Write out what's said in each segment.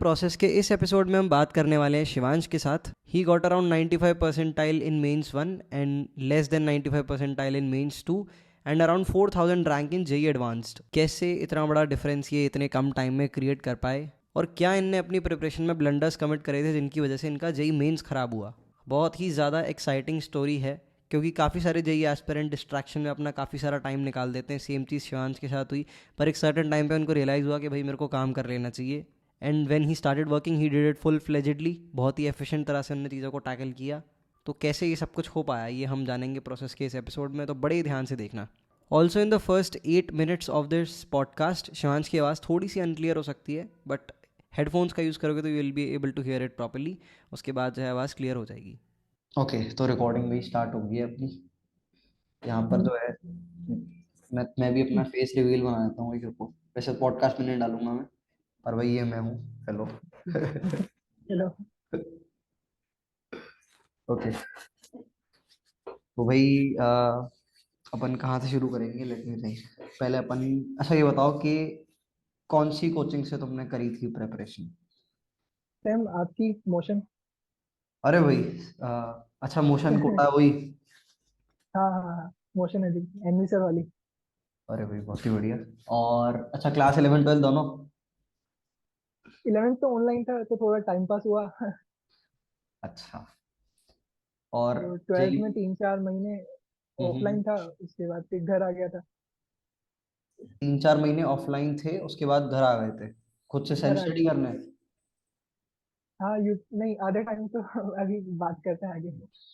Process के इस episode में हम बात करने वाले हैं शिवांश के साथ. He got around 95 percentile in mains 1 and less than 95 percentile in mains 2 and around 4000 rank in JEE advanced. कैसे इतना बड़ा डिफरेंस ये इतने कम टाइम में क्रिएट कर पाए और क्या इनने अपनी प्रिपरेशन में ब्लंडर्स कमिट करे थे जिनकी वजह से इनका जेई मेंस ख़राब हुआ. बहुत ही ज़्यादा एक्साइटिंग स्टोरी है क्योंकि काफ़ी सारे जेई एस्पिरेंट डिस्ट्रैक्शन में अपना काफ़ी सारा टाइम निकाल देते हैं. सेम चीज़ शिवांश के साथ हुई, पर एक सर्टेन टाइम पे उनको रियलाइज़ हुआ कि भाई मेरे को काम कर लेना चाहिए. And when he started working he did it full फ्लेजेडली. बहुत ही एफिशिएंट तरह से उन्होंने चीज़ों को टैकल किया. तो कैसे ये सब कुछ हो पाया ये हम जानेंगे प्रोसेस के इस एपिसोड में, तो बड़े ही ध्यान से देखना. Also in the first 8 minutes of this podcast Shivansh की आवाज़ थोड़ी सी अनक्लियर हो सकती है, बट हेडफोन्स का यूज़ करोगे तो you will be able to hear it properly. उसके बाद जो है आवाज़ क्लियर हो जाएगी. ओके, तो रिकॉर्डिंग भी स्टार्ट हो गई है अपनी. यहाँ पर जो है मैं भी अपना फेस रिवील बना देता हूँ यूट्यूब को. वैसे पॉडकास्ट में नहीं डालूंगा मैं, पर भाई ये मैं हूँ. हेलो. हेलो. ओके, तो भाई अपन कहाँ से शुरू करेंगे, लेट मी थिंक. पहले अपन, अच्छा ये बताओ कि कौन सी कोचिंग से तुमने करी थी प्रेपरेशन. सेम आपकी मोशन. अरे भाई, अच्छा मोशन कोटा वही. हाँ हाँ हाँ, मोशन है जी, एनवी सर वाली. अरे भाई बहुत ही बढ़िया. और अच्छा, क्लास 11 12 दोनों. 11th तो ऑनलाइन था तो थोड़ा टाइम पास हुआ. अच्छा. और तो 12th जेई. में 3-4 महीने ऑफलाइन था, उसके बाद फिर घर आ गया था. 3 4 महीने ऑफलाइन थे, उसके बाद घर आ गए थे खुद से घर सेल्फ आ स्टडी गया. करने. हाँ यू नहीं, आधे टाइम तो अभी बात करते हैं आगे.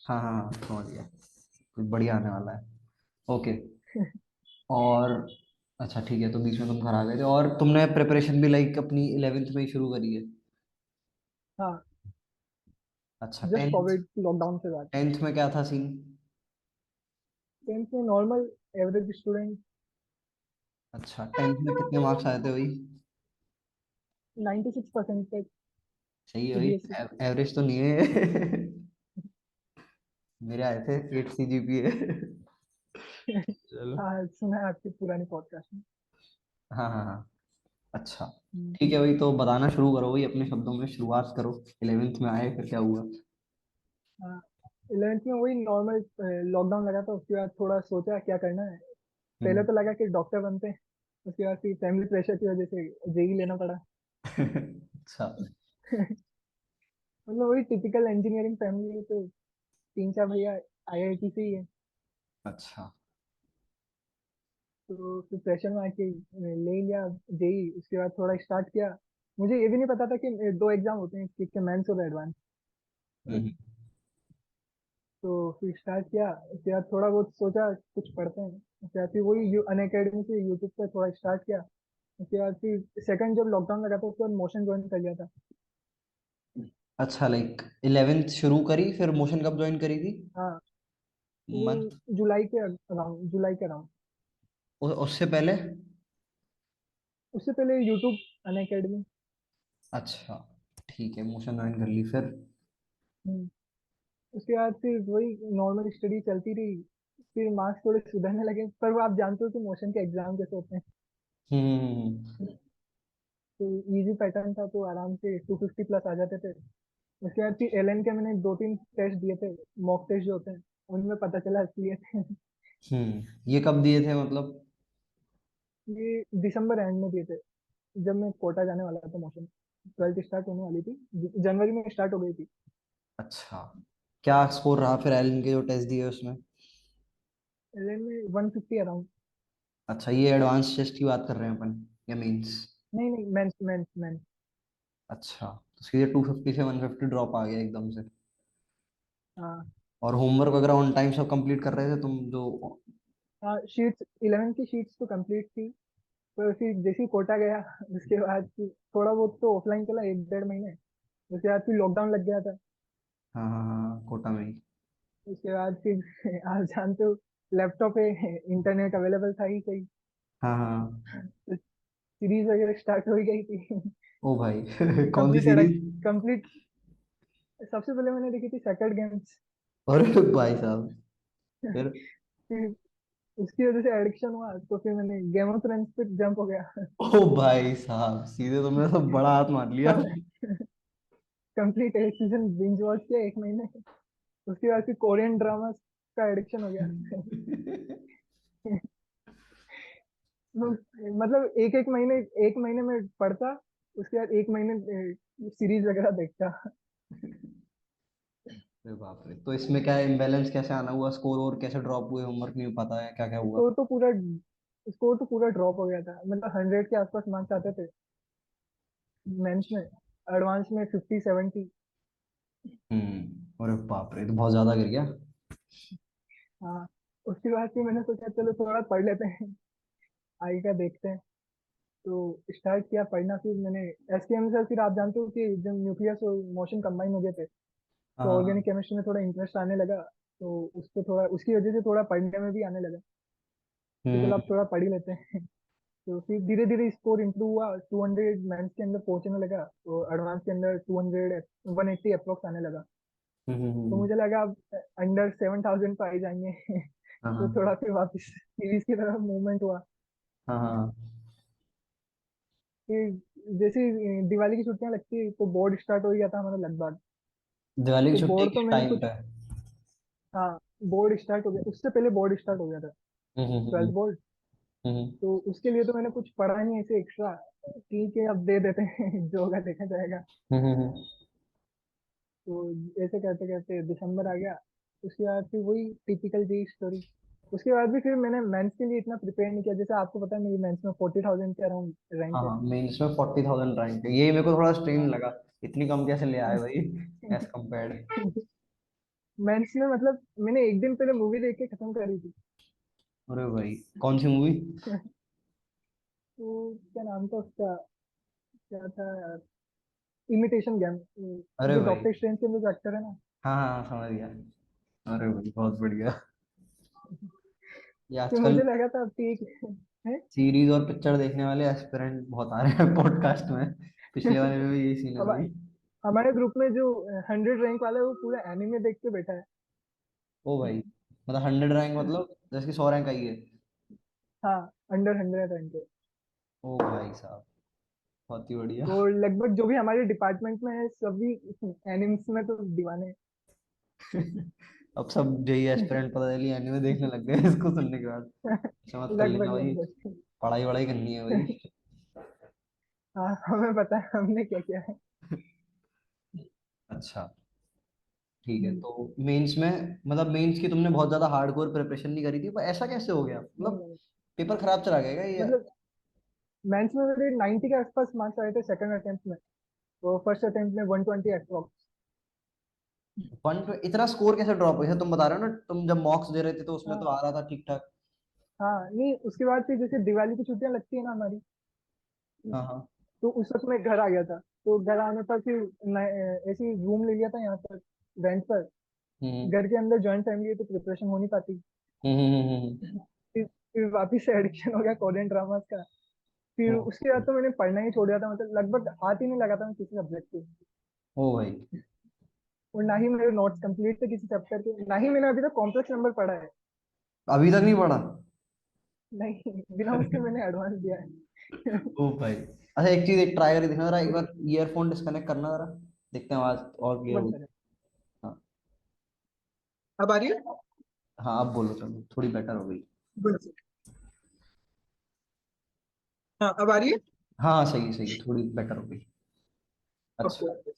हाँ हाँ हाँ, समझ गया. कुछ बढ़िया आने वाला है. ओके. और अच्छा ठीक है, तो बीच में तुम घर आ गए थे और तुमने प्रिपरेशन भी लाइक अपनी 11th में ही शुरू करी है. हाँ, अच्छा, जस्ट 10th. कोविड लॉकडाउन के बाद. 10th में क्या था सीन. 10th में नॉर्मल एवरेज स्टूडेंट. अच्छा, 10th में कितने मार्क्स आए थे भाई. 96% तक. सही है भाई. सीबीएसई. एवरेज तो नहीं है. मेरे आए थे 8 CGPA. चलो. हाँ, सुना है आपकी पुरानी पॉडकास्ट में. हाँ हाँ हाँ. अच्छा. हम्म. ठीक है भाई, तो बताना शुरू करो भाई, अपने शब्दों में शुरुआत करो. 11th में आए फिर क्या हुआ. हाँ, 11th में वही नॉर्मल लॉकडाउन लगा था, उसके बाद थोड़ा सोचा क्या करना है. पहले हम्म. तो लगा कि डॉक्टर बनते हैं, उसके बाद फिर फैमिली प्रेशर की वजह से जेई लेना पड़ा. अच्छा. मतलब वही टिपिकल इंजीनियरिंग फैमिली, तो 3-4 भैया आईआईटी से ही है. अच्छा. तो फिर प्रेशर में आके ले लिया जेई. उसके बाद थोड़ा स्टार्ट किया. मुझे ये भी नहीं पता था कि 2 एग्जाम होते हैं, एक मेंस और एडवांस. हम्म. तो फिर स्टार्ट किया. उसके बाद थोड़ा बहुत सोचा कुछ पढ़ते हैं. उसके बाद फिर वही अनअकैडमी से यूट्यूब पे थोड़ा स्टार्ट किया. उसके बाद फिर सेकंड जब लॉकडाउन लगा था उसके बाद मोशन ज्वाइन कर लिया था. अच्छा, लाइक 11th शुरू करी, फिर मोशन कब ज्वाइन करी थी. हाँ, ये मंथ. जुलाई के अराउंड. उससे पहले. उससे पहले यूट्यूब अनअकैडमी. अच्छा. ठीक है, मोशन ज्वाइन कर ली फिर. उसके बाद फिर वही नॉर्मल स्टडी चलती रही. फिर मार्क्स थोड़े सुधरने लगे, पर वो आप जानते हो कि मोशन के एग्जाम कैसे होते हैं. हम्म. तो इजी पैटर्न था तो आराम से 250 प्लस आ जाते थे. उसके बाद फिर एलएन के मैंने 2-3 टेस्ट दिए थे, मॉक टेस्ट जो होते हैं. उनमें पता चला असलियत है. ये कब दिए थे मतलब. ये दिसंबर एंड में दिए थे, जब मैं कोटा जाने वाला था. मोशन 12th स्टार्ट होने वाली थी, जनवरी में स्टार्ट हो गई थी. अच्छा. क्या स्कोर रहा फिर एलन के जो टेस्ट दिए उसमें. एलएन में 150 अराउंड. अच्छा, ये एडवांस टेस्ट की बात कर रहे हैं अपन या मींस. नहीं नहीं, मेंस मेंस मेंस. अच्छा, तो सीधे 250 से 150 ड्रॉप आ गया एकदम से. हाँ और होमवर्क वगैरह ऑन टाइम सब कंप्लीट कर रहे थे तुम जो. हाँ, शीट्स 11 की शीट्स तो कंप्लीट थी. पर फिर जैसे ही कोटा गया उसके बाद फिर थोड़ा बहुत तो ऑफलाइन चला 1-1.5 महीने. उसके बाद फिर लॉकडाउन लग गया था. हाँ हाँ हाँ, कोटा में ही. उसके बाद फिर आप जानते हो, लैपटॉप पे इंटरनेट अवेलेबल था ही सही. हाँ हाँ. तो सीरीज वगैरह स्टार्ट हो ही गई थी. ओ भाई. कौन सी कंप्लीट सीरीज. कंप्लीट. सबसे पहले मैंने देखी थी सेक्रेड गेम्स. अरे भाई साहब. फिर. उसकी वजह से एडिक्शन हुआ, तो फिर मैंने गेम ऑफ थ्रोन्स पे जंप हो गया। ओ भाई साहब, सीधे तुमने तो बड़ा हाथ मार लिया। कंप्लीट एक सीजन बिंज वॉच किया 1 महीने। उसके बाद फिर कोरियन ड्रामा का एडिक्शन हो गया। तो मतलब एक महीने, 1 महीने में पढ़ता, उसके बाद 1 महीने सीरीज वगैरह देखता। अरे बाप रे, तो इसमें क्या इम्बैलेंस कैसे आना हुआ, स्कोर और कैसे ड्रॉप हुए, होमवर्क नहीं हो पाता है, क्या क्या हुआ? स्कोर तो पूरा स्कोर तो पूरा ड्रॉप हो गया था, मतलब 100 के आसपास मार्क्स आते थे मेंस में, एडवांस में 50-70। अरे बाप रे, तो बहुत ज्यादा गिर गया। हाँ, उसके बाद फिर मैंने सोचा चलो थोड़ा पढ़ लेते हैं, आगे का देखते हैं। तो स्टार्ट किया पढ़ना, फिर मैंने एसकेएम सर, फिर आप जानते हो कि जब न्यूक्लियस और मोशन कंबाइन हो गए थे, हाँ तो हाँ ऑर्गेनिक हाँ। केमिस्ट्री में थोड़ा इंटरेस्ट आने लगा, तो उस पर थोड़ा, उसकी वजह से थोड़ा पढ़ने में भी आने लगा कि चलो हम्म। अब थोड़ा पढ़ ही लेते हैं। तो फिर धीरे धीरे स्कोर इंप्रूव हुआ, 200 मेंस के अंदर पहुंचने लगा, तो एडवांस के अंदर 200, 180 अप्रोक्स आने लगा। तो हम्म। मुझे लगा अब अंडर 7,000 पे आ ही जाएंगे। हाँ तो हाँ थोड़ा फिर वापस सीरीज की तरफ मूवमेंट हुआ। हाँ हाँ। फिर जैसे ही दिवाली की छुट्टियां लगती तो बोर्ड स्टार्ट हो गया था हमारा लगभग। दिवाली की तो छुट्टी बोर्ड तो के मैंने टाइम कुछ, पे। हाँ, बोर्ड स्टार्ट हो गया, उससे पहले बोर्ड स्टार्ट हो गया था, हम्म। 12th board. हम्म। तो उसके लिए तो मैंने कुछ पढ़ा नहीं ऐसे एक्स्ट्रा, ठीक है अब दे देते हैं, जो होगा देखा जाएगा। हम्म। तो ऐसे करते करते दिसंबर आ गया। उसके बाद फिर वही टिपिकल जी स्टोरी। उसके बाद भी फिर मैंने मेंस के लिए इतना प्रिपेयर नहीं किया, जैसे आपको पता है मेरी मेंस में 40,000 के अराउंड रैंक हाँ है। हाँ, मेंस में 40,000 रैंक है, ये मेरे को थोड़ा स्ट्रेन लगा। इतनी कम कैसे ले आए भाई, एज कम्पेयर्ड। मेंस में मतलब मैंने एक दिन पहले मूवी देख के खत्म करी थी। अरे भाई, कौन सी मूवी? तो क्या नाम था उसका, क्या था यार, इमिटेशन गेम। अरे जो भाई, डॉक्टर स्ट्रेंज के अंदर जो एक्टर है ना। हाँ हाँ हाँ, समझ गया। अरे भाई, बहुत बढ़िया। ये फिर आजकल मुझे लगा था अब ठीक है। सीरीज और पिक्चर देखने वाले एस्पिरेंट बहुत आ रहे हैं पॉडकास्ट में। पिछले वाले में भी यही सीन है अब भाई। हमारे ग्रुप में जो 100 रैंक वाला है वो पूरा एनीमे देख के बैठा है। ओ भाई, मतलब 100 रैंक, मतलब जैसे कि 100 रैंक आई है। हाँ, अंडर 100 रैंक है। ओ भाई साहब, बहुत ही बढ़िया। तो लगभग जो भी हमारे डिपार्टमेंट में है सभी एनिम्स में तो दीवाने अब सब जेई एस्पिरेंट पता चली एनीमे देखने लग गए इसको सुनने के बाद। हैं। अच्छा, मत कर लेना लगभग भाई, लगभग। पढ़ाई वढ़ाई करनी है भाई। हाँ, हमें पता है हमने क्या किया है। अच्छा, ठीक है। तो मेंस में, मतलब मेंस की तुमने बहुत ज्यादा हार्डकोर प्रिपरेशन नहीं करी थी, पर ऐसा कैसे हो गया, नहीं मतलब नहीं, पेपर खराब चला गया क्या ये? मतलब मेंस में मेरे 90 के आसपास मार्क्स आए थे सेकंड अटेम्प्ट में, तो फर्स्ट अटेम्प्ट में 120 अप्रोक्स। वन इतना स्कोर कैसे ड्रॉप हुआ? तुम बता रहे हो ना, तुम जब मॉक्स दे रहे थे तो उसमें तो हाँ आ रहा था ठीक ठाक। हाँ, नहीं उसके बाद फिर जैसे दिवाली की छुट्टियां लगती है ना हमारी, हाँ हाँ। तो उस वक्त मैं घर आ गया था। तो घर आने पर फिर ऐसे ही रूम ले लिया था यहाँ पर रेंट पर। हम्म घर के अंदर जॉइंट फैमिली है तो प्रिपरेशन हो नहीं पाती। फिर वापिस से एडिक्शन हो गया कोरियन ड्रामास का। फिर उसके बाद हम्म। तो मैंने पढ़ना ही छोड़ दिया था, मतलब लगभग हाथ ही नहीं लगाता मैं किसी सब्जेक्ट पे। ओ भाई, और ना ही मेरे नोट्स कंप्लीट थे किसी चैप्टर के, ना ही मैंने अभी तक कॉम्प्लेक्स नंबर पढ़ा है। अभी तक नहीं पढ़ा? नहीं, बिना उसके मैंने एडवांस दिया है। ओ भाई, अच्छा एक चीज, एक ट्राई करके दिखना जरा, एक बार ईयरफोन डिस्कनेक्ट करना जरा, देखते हैं आवाज और क्लियर वन होगी। सेकंड। हाँ। अब आ रही है? हाँ, अब बोलो, चलो थोड़ी बेटर हो गई। One second. हाँ, अब आ रही है? हाँ सही सही है, थोड़ी बेटर हो गई। अच्छा, ओके।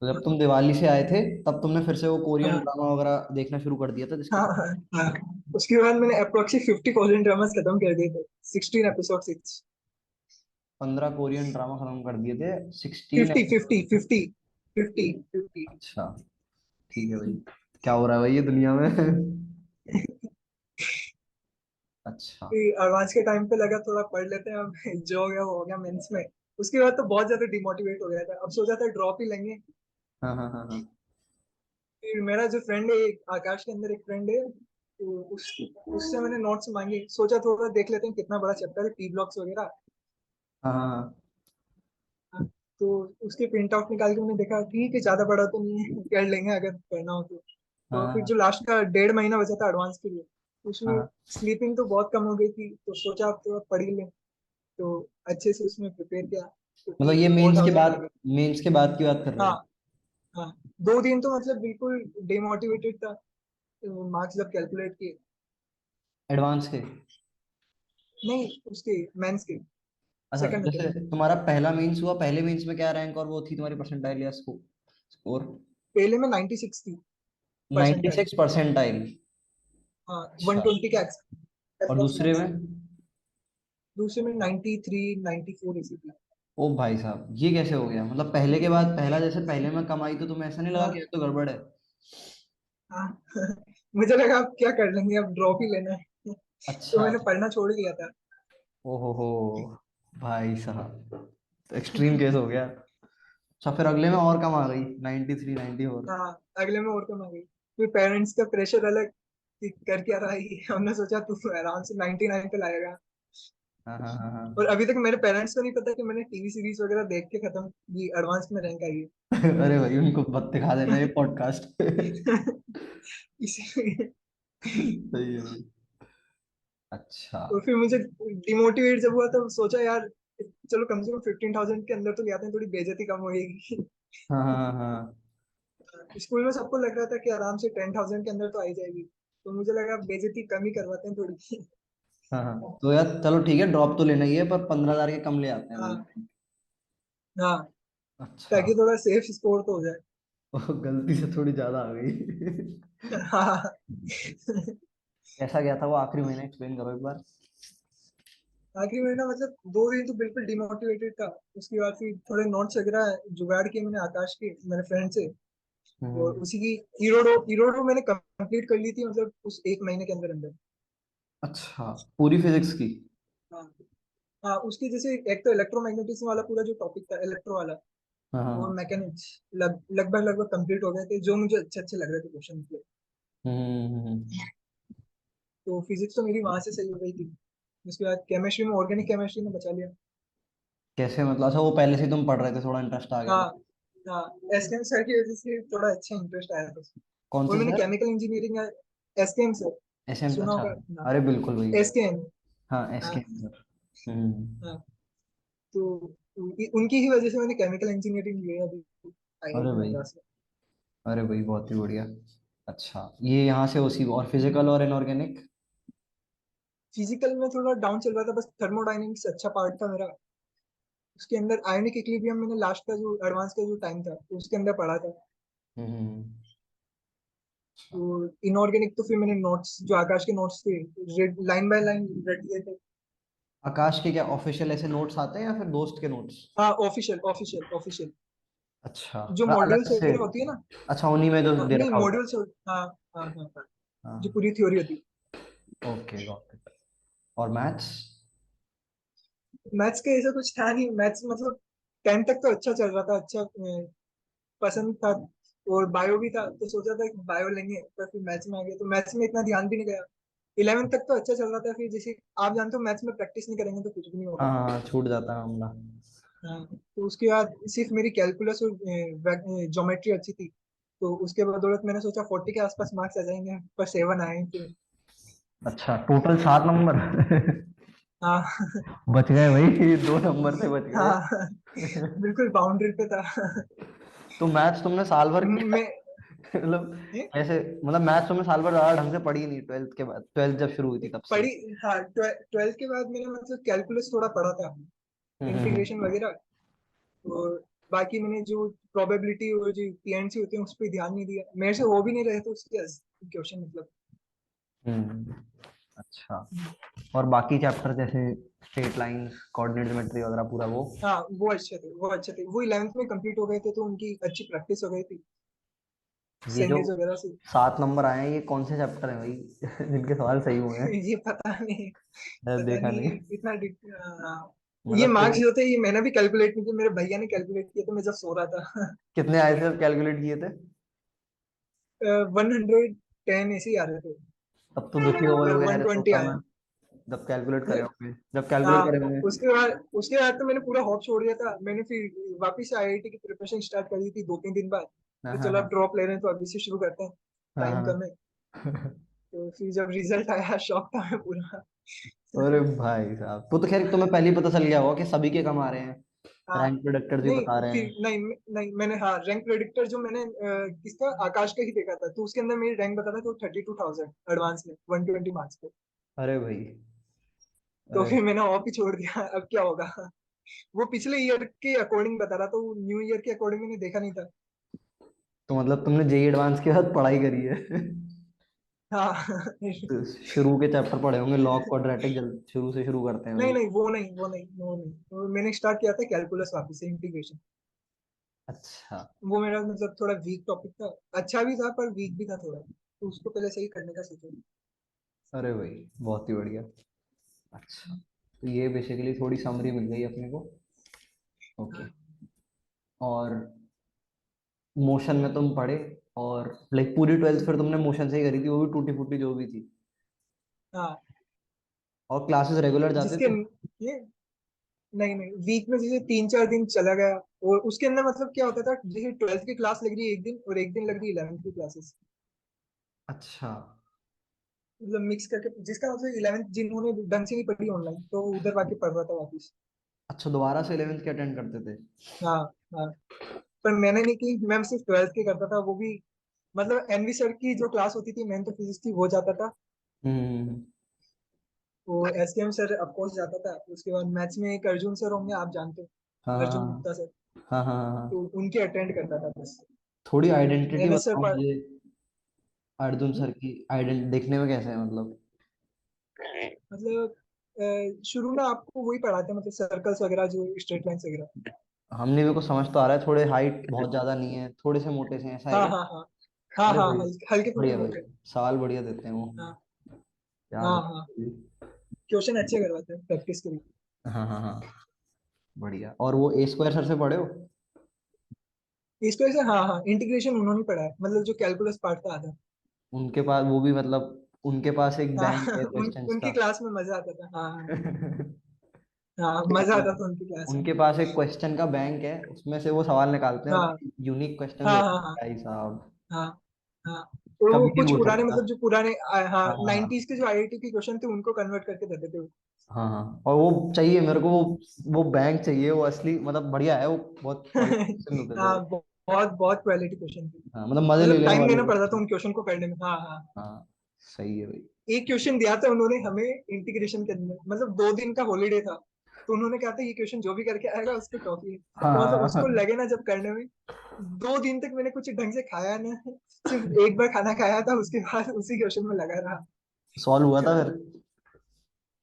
तो जब तुम दिवाली से आए थे तब तुमने फिर से वो कोरियन हाँ ड्रामा वगैरह देखना शुरू कर दिया था जिसके हाँ साथ? हाँ हाँ, उसके बाद मैंने अप्रोक्सी 50 कोरियन ड्रामास खत्म कर दिए थे, 16 एपिसोड इच। 15 कोरियन ड्रामा खत्म कर दिए थे, 16? 50 50 50 50 50। अच्छा, ठीक है भाई, क्या हो रहा है भाई ये दुनिया में? अच्छा। एडवांस के टाइम पे लगा थोड़ा पढ़ लेते हैं, अब जो हो गया मेंस में। उसके बाद तो बहुत ज्यादा डिमोटिवेट हो गया था, अब सोचा था ड्रॉप ही लेंगे। हाँ हाँ हाँ हाँ फिर मेरा जो फ्रेंड है, आकाश के अंदर एक फ्रेंड है, तो उससे मैंने नोट्स मांगे, सोचा थोड़ा देख लेते हैं कितना बड़ा चैप्टर है, पी ब्लॉक्स वगैरह। हाँ हाँ हाँ तो उसके प्रिंट आउट निकाल के मैंने देखा, ठीक है ज्यादा बड़ा तो नहीं है, कर लेंगे अगर करना हो तो। हाँ फिर हाँ। जो लास्ट का 1.5 महीना बचा था एडवांस के लिए, उसमें हाँ स्लीपिंग तो बहुत कम हो गई थी, तो सोचा अब थोड़ा पढ़ ही लें। तो अच्छे से उसमें प्रिपेयर किया, मतलब क्योंकि ये फोर मेंस के थाउजेंड आ बाद, गए। मेंस के बाद की बात कर रहे हाँ हो? हाँ, 2 दिन तो मतलब बिल्कुल डिमोटिवेटेड था, मार्क्स जब कैलकुलेट किए। एडवांस के? नहीं, उसके मेंस के अच्छा, सेकंड जैसे अटेम्प्ट। तुम्हारा पहला मेंस हुआ, पहले मेंस में क्या रैंक और वो थी तुम्हारी परसेंटाइल या स्कोर? पहले में 96 थी 96 परसेंटाइल। परसेंटाइल? हाँ, अच्छा। 120 का और अप्रॉक्स दूसरे मार्क्स में? थे। दूसरे में 93 94 ऐसी थी। ओ भाई साहब, ये कैसे हो गया? मतलब पहले के बाद पहला, जैसे पहले में कम आई तो तुम्हें ऐसा नहीं लगा कि हाँ ये तो गड़बड़ है? हाँ। मुझे लगा अब क्या कर लेंगे, अब ड्रॉप ही लेना है। तो अच्छा। मैंने पढ़ना छोड़ दिया था। हो भाई साहब, तो एक्सट्रीम केस हो गया। अच्छा, फिर अगले में और कम आ गई, 93 94? हाँ, अगले में और कम आ गई। फिर पेरेंट्स का प्रेशर अलग कि कर क्या रहा है ये। हमने सोचा तू आराम से 99 पे लाएगा। हाँ हाँ हाँ हाँ। और अभी तक मेरे पेरेंट्स को नहीं पता कि मैंने टीवी सीरीज वगैरह देख के खत्म ये एडवांस में रैंक आई अरे भाई, उनको मत दिखा देना ये पॉडकास्ट। है। इसीलिए। सही है भाई। अच्छा। तो फिर मुझे डिमोटिवेट जब हुआ तो सोचा यार, चलो कम से कम 15,000 के अंदर तो ले आते हैं, थोड़ी बेइज्जती कम होगी। हाँ हाँ हाँ हाँ स्कूल में सबको लग रहा था कि आराम से 10,000 के अंदर तो आ ही जाएगी, तो मुझे लगा बेइज्जती कम ही करवाते हैं थोड़ी। हाँ हाँ, तो यार चलो ठीक है, ड्रॉप तो लेना ही है, पर 15,000 के कम ले आते हैं हाँ भाई। हाँ, अच्छा। ताकि थोड़ा सेफ स्कोर तो हो जाए। ओ, गलती से थोड़ी ज्यादा आ गई। हाँ। कैसा गया था वो आखिरी महीना, एक्सप्लेन करो एक बार। आखिरी महीना मतलब 2 दिन तो बिल्कुल डिमोटिवेटेड था। उसके बाद फिर थोड़े नोट्स वगैरह जुगाड़ किए मैंने आकाश के, मेरे फ्रेंड से। और हम्म। उसी की ईरोडो मैंने कंप्लीट कर ली थी, मतलब उस एक महीने के अंदर अंदर। अच्छा, पूरी फिजिक्स की? हाँ हाँ, उसकी जैसे एक तो इलेक्ट्रोमैग्नेटिज्म वाला पूरा जो टॉपिक था इलेक्ट्रो वाला, हाँ हाँ और हाँ। मैकेनिक्स लगभग लगभग कंप्लीट हो गए थे, जो मुझे अच्छे अच्छे लग रहे थे क्वेश्चन के। हम्म। तो फिजिक्स तो मेरी वहां से सही हो गई थी। उसके बाद केमिस्ट्री में, ऑर्गेनिक केमिस्ट्री में बचा लिया। कैसे मतलब? अच्छा, वो पहले से ही तुम पढ़ रहे थे, थोड़ा इंटरेस्ट आ गया हाँ था? हाँ, एसकेएम सर की वजह से थोड़ा अच्छा इंटरेस्ट आया था उसमें। कौन और से मैंने sir? Chemical engineering, SKM sir, S M? सुना अच्छा। होगा ना? अरे बिल्कुल भाई। एसकेएम। हाँ, एस हाँ के सर। हम्म। हाँ। तो उनकी ही वजह से मैंने केमिकल इंजीनियरिंग लिया अभी अरे आईआईटी भाई, मद्रास में। अरे भाई बहुत ही बढ़िया। अच्छा, ये यहाँ से उसी, और फिजिकल और इनऑर्गेनिक? फिजिकल में थोड़ा डाउन चल रहा था, बस थर्मोडायनेमिक्स अच्छा पार्ट था मेरा। उसके अंदर आयोनिक इक्विलिब्रियम मैंने लास्ट का जो एडवांस का जो टाइम था उसके अंदर पढ़ा था। अच्छा। तो इनऑर्गेनिक तो फिर मैंने नोट्स जो आकाश के नोट्स थे, रेड लाइन बाय लाइन रट लिए थे। आकाश के क्या ऑफिशियल ऐसे नोट्स आते हैं या फिर दोस्त के नोट्स? हाँ, ऑफिशियल ऑफिशियल ऑफिशियल, अच्छा, जो अलग मॉड्यूल्स से? वगैरह होती है ना। अच्छा, उन्हीं में जो हाँ, दे नहीं रखा होता मॉड्यूल्स, हाँ हाँ हाँ हाँ, है। जो हाँ। पूरी थ्योरी होती है। Okay, got it. और मैथ्स? मैथ्स का ऐसा कुछ था नहीं, मैथ्स मतलब 10 तक तो अच्छा चल रहा था, अच्छा पसंद था। और बायो भी था, तो सोचा था कि बायो लेंगे, पर फिर मैथ्स में आ गया तो मैथ्स में इतना ध्यान भी नहीं गया। 11 तक तो अच्छा चल रहा था, फिर जैसे आप जानते हो मैथ्स में प्रैक्टिस नहीं करेंगे तो कुछ भी नहीं हाँ होगा। हाँ हाँ, छूट जाता है मामला। हाँ, तो उसके बाद सिर्फ मेरी कैलकुलस और ज्योमेट्री अच्छी थी, तो उसके बदौलत मैंने सोचा 40 के आसपास मार्क्स आ जाएंगे, पर 7 आए फिर। अच्छा, टोटल 7 नंबर? हाँ। बच गए भाई, 2 नंबर से बच गए। हाँ, बिल्कुल बाउंड्री पे था। तो मैथ्स तुमने साल भर किया? मैं मतलब ए, ऐसे, मतलब मैथ्स तुमने साल भर ज्यादा ढंग से पढ़ी ही नहीं, 12th के बाद, 12th जब शुरू हुई थी तब से? पढ़ी। हाँ, 12th के बाद मैंने मतलब कैलकुलस थोड़ा पढ़ा था, इंटीग्रेशन हम्म। वगैरह। और बाकी मैंने जो प्रोबेबिलिटी और जो पीएनसी होते हैं उस पर ध्यान नहीं दिया, मेरे से हो भी नहीं रहे थे उसके क्वेश्चन मतलब। हम्म। अच्छा, और बाकी चैप्टर जैसे स्ट्रेट लाइंस, कोऑर्डिनेट ज्योमेट्री वगैरह, पूरा वो? हाँ, वो अच्छे थे, वो अच्छे थे, वो 11th में कंप्लीट हो गए थे, तो उनकी अच्छी प्रैक्टिस हो गई थी ये जो सेंगेज वगैरह से। 7 नंबर आए हैं, ये कौन से चैप्टर हैं भाई? जिनके सवाल सही हुए हैं? ये पता नहीं, मैंने पता देखा नहीं नहीं। इतना ये मतलब मार्क्स फिर जो थे ये मैंने भी कैलकुलेट नहीं किए, मेरे भैया ने कैलकुलेट किए थे, मैं जब सो रहा था। कितने आए थे जब कैलकुलेट किए थे? 110 ऐसे ही आ रहे थे, तब तो दुखी हो गए पर होगे वन यार ट्वेंटी इतना आए। में, जब कैलकुलेट करे होंगे, जब कैलकुलेट हाँ, करे होंगे। उसके बाद तो मैंने पूरा होप छोड़ दिया था, मैंने फिर वापस से आईआईटी की प्रिपरेशन स्टार्ट कर दी थी 2-3 दिन बाद। हाँ कि हाँ चलो अब हाँ ड्रॉप ले रहे हैं तो अभी से शुरू करते हैं, हाँ टाइम हाँ। कम है। तो फिर जब रिजल्ट आया शॉक था मैं पूरा। अरे भाई साहब, तो खैर तुम्हें पहले ही पता चल गया होगा कि सभी के कम आ रहे हैं, हाँ रैंक प्रेडिक्टर्स भी बता नहीं रहे फिर हैं। नहीं नहीं मैंने हाँ रैंक प्रेडिक्टर जो मैंने किसका आकाश का ही देखा था, तो उसके अंदर मेरी रैंक बता था तो 32,000 एडवांस में 120 मार्क्स पे। अरे भाई, तो अरे फिर मैंने ऑफ ही छोड़ दिया, अब क्या होगा। वो पिछले ईयर के अकॉर्डिंग बता रहा था, वो न्यू ईयर के अकॉर्डिंग मैंने देखा नहीं था। तो मतलब तुमने जेई एडवांस के बाद पढ़ाई करी है? हाँ तो शुरू के चैप्टर पढ़े होंगे, लॉग क्वाड्रेटिक, जल्द शुरू से शुरू करते हैं नहीं भाई। नहीं वो नहीं वो मैंने स्टार्ट किया था कैलकुलस वापस से इंटीग्रेशन। अच्छा। वो मेरा मतलब थोड़ा वीक टॉपिक था, अच्छा भी था पर वीक भी था थोड़ा, तो उसको पहले सही करने का सोचा। अरे भाई, बहुत ही बढ़िया। अच्छा, तो ये बेसिकली थोड़ी समरी मिल गई अपने को। ओके। हाँ और मोशन में तुम पढ़े, और लाइक पूरी ट्वेल्थ फिर तुमने मोशन से ही करी थी, वो भी टूटी फूटी जो भी थी? हाँ और क्लासेस रेगुलर जाते जिसके थे? ये नहीं नहीं वीक में जैसे 3-4 दिन चला गया, और उसके अंदर मतलब क्या होता था, जैसे ट्वेल्थ की क्लास लग रही है एक दिन और एक दिन लग रही है 11th की क्लासेस, अच्छा। मतलब मिक्स करके, जिसका मतलब 11th जिन्होंने ढंग से नहीं पढ़ी ऑनलाइन तो वो उधर आके पढ़ रहा था वापस। अच्छा, दोबारा से 11th के अटेंड करते थे? हाँ हाँ पर मैंने नहीं की, मैं सिर्फ ट्वेल्थ की करता था, वो भी मतलब एनवी सर की जो क्लास होती थी मैंने तो फिजिक्स की वो जाता था, हम्म। वो एसकेएम सर ऑफकोर्स जाता था, उसके बाद मैथ्स में एक अर्जुन सर होंगे आप जानते हाँ हो, हाँ अर्जुन हाँ गुप्ता सर, हाँ हाँ हाँ हाँ। तो उनके अटेंड करता था बस। थोड़ी आइडेंटिटी एनएस सर बताओ पढ़ मुझे, अर्जुन सर की आइडेंटिटी देखने में कैसे है मतलब? मतलब शुरू में आपको वही पढ़ाते हैं मतलब सर्कल्स वगैरह जो स्ट्रेट लाइंस वगैरह। हमने भी को समझ तो आ रहा है, थोड़े हाइट बहुत ज्यादा नहीं है, थोड़े से मोटे से हैं, ऐसा है हाँ क्या? हाँ हाँ हाँ अरे हाँ भाई, हल्के फुल्के बढ़िया भाई, मोटे। सवाल बढ़िया देते हैं वो, हाँ याद हाँ हाँ है। क्वेश्चन अच्छे करवाते हैं प्रैक्टिस के लिए। हाँ हाँ हाँ, बढ़िया। और वो ए स्क्वायर सर से पढ़े हो? इस वजह से हाँ हाँ इंटीग्रेशन उन्होंने पढ़ा है, मतलब जो कैलकुलस पार्ट था आधा। उनके पास वो भी मतलब, उनके पास एक हाँ बैंक है क्वेश्चंस उनकी का। क्लास में मजा आता था, हाँ हाँ हाँ मजा आता था उनकी क्लास में। उनके पास एक क्वेश्चन का बैंक है, उसमें से वो सवाल निकालते हैं, और हाँ यूनिक क्वेश्चंस हाँ होते हाँ हैं हाँ भाई साहब। हाँ हाँ और वो कभी नहीं कुछ पूछ पुराने सकता। मतलब जो पुराने हाँ हाँ हाँ हाँ 90s के जो आईआईटी के क्वेश्चन थे उनको कन्वर्ट करके देते थे वो। हाँ हाँ। और वो चाहिए मेरे को, वो बैंक चाहिए, वो असली मतलब बढ़िया है वो, बहुत क्वालिटी क्वेश्चन होते थे हाँ वो। बहुत बहुत क्वालिटी क्वेश्चन थे, हाँ, मतलब मजे ले मतलब लेने टाइम वाले देना पड़ता था क्वेश्चन। उन क्वेश्चन को करने में। हाँ हाँ हाँ, सही है भाई। एक क्वेश्चन दिया था उन्होंने हमें इंटीग्रेशन के अंदर, मतलब 2 दिन का हॉलीडे था, तो उन्होंने कहा था ये क्वेश्चन जो भी करके आएगा उसको टॉफी है। तो मतलब हाँ उसको लगे ना जब करने में, 2 दिन तक मैंने कुछ ढंग से खाया ना, सिर्फ एक बार खाना खाया था, उसके बाद उसी क्वेश्चन में लगा रहा। सॉल्व हुआ था फिर?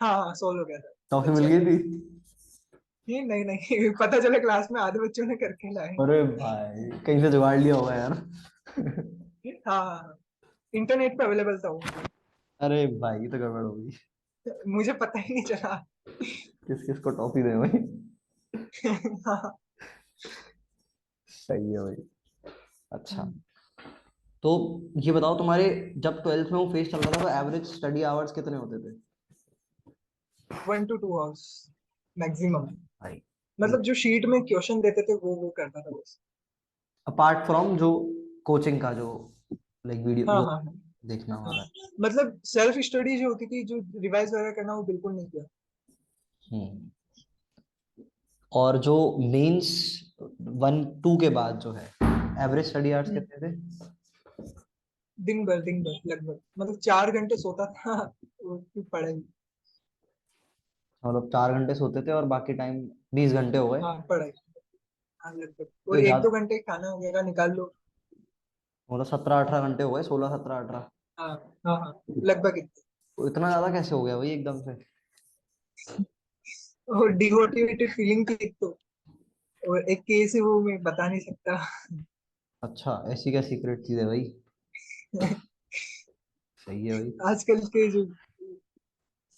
हाँ हाँ सोल्व हो गया था, टॉफी मिल अच्छा गई था। थी? नहीं नहीं नहीं पता चला क्लास में आधे बच्चों ने करके लाए। अरे भाई, कहीं से जुगाड़ लिया होगा यार। हाँ हाँ हाँ इंटरनेट पे अवेलेबल था वो, मतलब अरे भाई, ये तो गड़बड़ हो गई। मुझे पता ही नहीं चला। किस किस को टॉफी दे भाई। हाँ सही है भाई। अच्छा, तो ये बताओ, तुम्हारे जब ट्वेल्थ में वो फेज चल रहा था तो एवरेज स्टडी आवर्स कितने होते थे? 1 to 2 hours मैक्सिमम, भाई, मतलब जो शीट में क्वेश्चन देते थे वो करता था बस। अपार्ट फ्रॉम जो कोचिंग का जो लाइक वीडियो हाँ वो हाँ हाँ देखना हाँ हमारा। मतलब सेल्फ स्टडी जो होती थी, जो रिवाइज वगैरह करना, वो बिल्कुल नहीं किया। हम्म। और जो मेंस 1 2 के बाद जो है, एवरेज स्टडी आवर्स हम्म, कितने थे? दिन भर लगभग, मतलब 4 घंटे सोता था और फिर पढ़ाई। मतलब 4 घंटे सोते थे और बाकी टाइम 20 घंटे हो गए? हाँ पढ़ाई, हाँ लगभग, तो और एक ज्यादा, दो घंटे खाना वगैरह निकाल लो। मतलब 17 18 घंटे हो गए, 16 17 18। हाँ हाँ हाँ लगभग इतना। तो इतना ज्यादा कैसे हो गया भाई एकदम से? और डिमोटिवेटेड फीलिंग थी एक तो, और एक केस है वो मैं बता नहीं सकता। अच्छा, ऐसी क्या सीक्रेट चीज है भाई? सही है भाई, आजकल के जो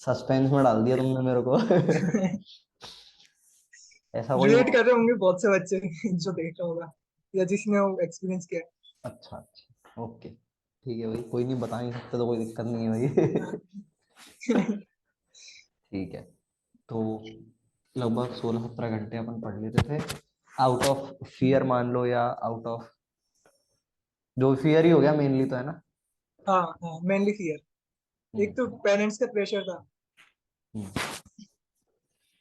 सस्पेंस में डाल दिया तुमने मेरे को। ऐसा कोई रिलेट हुआ? कर रहे होंगे बहुत से बच्चे जो देख रहा होगा या जिसने वो एक्सपीरियंस किया अच्छा अच्छा, ओके, ठीक है भाई, कोई नहीं, बता नहीं सकते तो कोई दिक्कत नहीं है है। भाई। हाँ। ठीक है। तो लगभग 16 17 घंटे अपन पढ़ लेते थे, आउट ऑफ फियर मान लो, या आउट ऑफ जो फियर ही हो गया मेनली, तो है ना? हाँ हाँ मेनली फियर। एक तो पेरेंट्स का प्रेशर था, हम्म।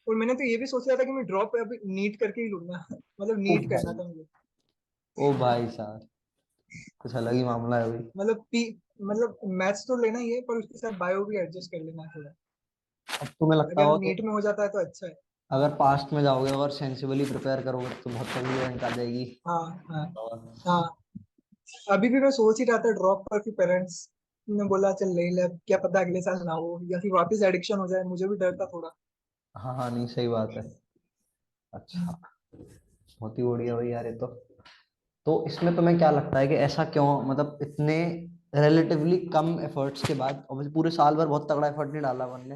और मैंने तो ये भी सोच रहा था कि मैं ड्रॉप अभी नीट करके ही लूंगा मतलब ओ नीट करना भाई, था मुझे। ओ भाई साहब, कुछ अलग ही मामला है भाई। मतलब पी मतलब मैथ्स तो लेना ही है, पर उसके साथ बायो भी एडजस्ट कर लेना है थोड़ा। अब तुम्हें लगता अगर होगा कि नीट में हो जाता है तो अच्छा है। अगर पास्ट में जाओगे और सेंसिबली प्रिपेयर करोगे तो बहुत तगड़ी रैंक आ जाएगी। हाँ हाँ हाँ। अभी भी मैं सोच ही रहा था ड्रॉप पर, फिर पेरेंट्स ने बोला चल ले ले, अब क्या पता अगले साल ना हो या फिर वापस एडिक्शन हो जाए, मुझे भी डर था थोड़ा। हाँ हाँ, नहीं सही बात है। अच्छा, बहुत ही बढ़िया भाई यार ये तो इसमें तुम्हें क्या लगता है कि ऐसा क्यों, मतलब इतने रिलेटिवली कम एफर्ट्स के बाद, और पूरे साल भर बहुत तगड़ा एफर्ट नहीं डाला अपन ने,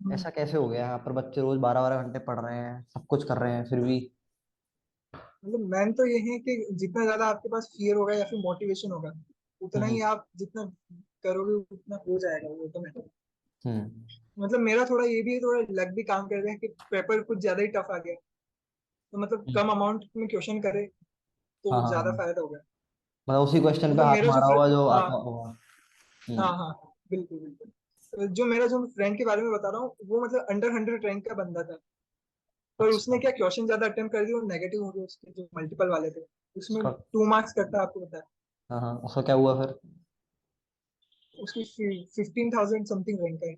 हम्म, ऐसा कैसे हो गया यहाँ पर बच्चे रोज 12 12 घंटे पढ़ रहे हैं, सब कुछ कर रहे हैं फिर भी। मतलब मैन तो ये है कि जितना ज्यादा आपके पास फियर होगा या फिर मोटिवेशन होगा, उतना हम्म। ही आप जितना करोगे उतना हो जाएगा वो तो। हम्म। मतलब मेरा थोड़ा ये भी है, थोड़ा लक भी काम कर रहा है कि पेपर कुछ ज्यादा ही टफ आ गया, तो मतलब कम हम्म। अमाउंट में क्वेश्चन करे हाँ तो हाँ ज्यादा हाँ, फायदा होगा। मतलब उसी क्वेश्चन पे मतलब हाथ मेरा जो मारा हुआ जो हाँ आता होगा। हाँ हम्म। हाँ हाँ, बिल्कुल बिल्कुल। तो जो मेरा जो फ्रेंड के बारे में बता रहा हूँ, वो मतलब अंडर 100 रैंक का बंदा था, पर उसने अच्छा। क्या क्वेश्चन ज्यादा अटेम्प्ट कर दिया और नेगेटिव हो गए उसके जो मल्टीपल वाले थे। उसमें उसका, 2 मार्क्स कटता है, आपको पता है। हाँ हाँ, उसका क्या हुआ फिर? उसकी 15,000 समथिंग रैंक है।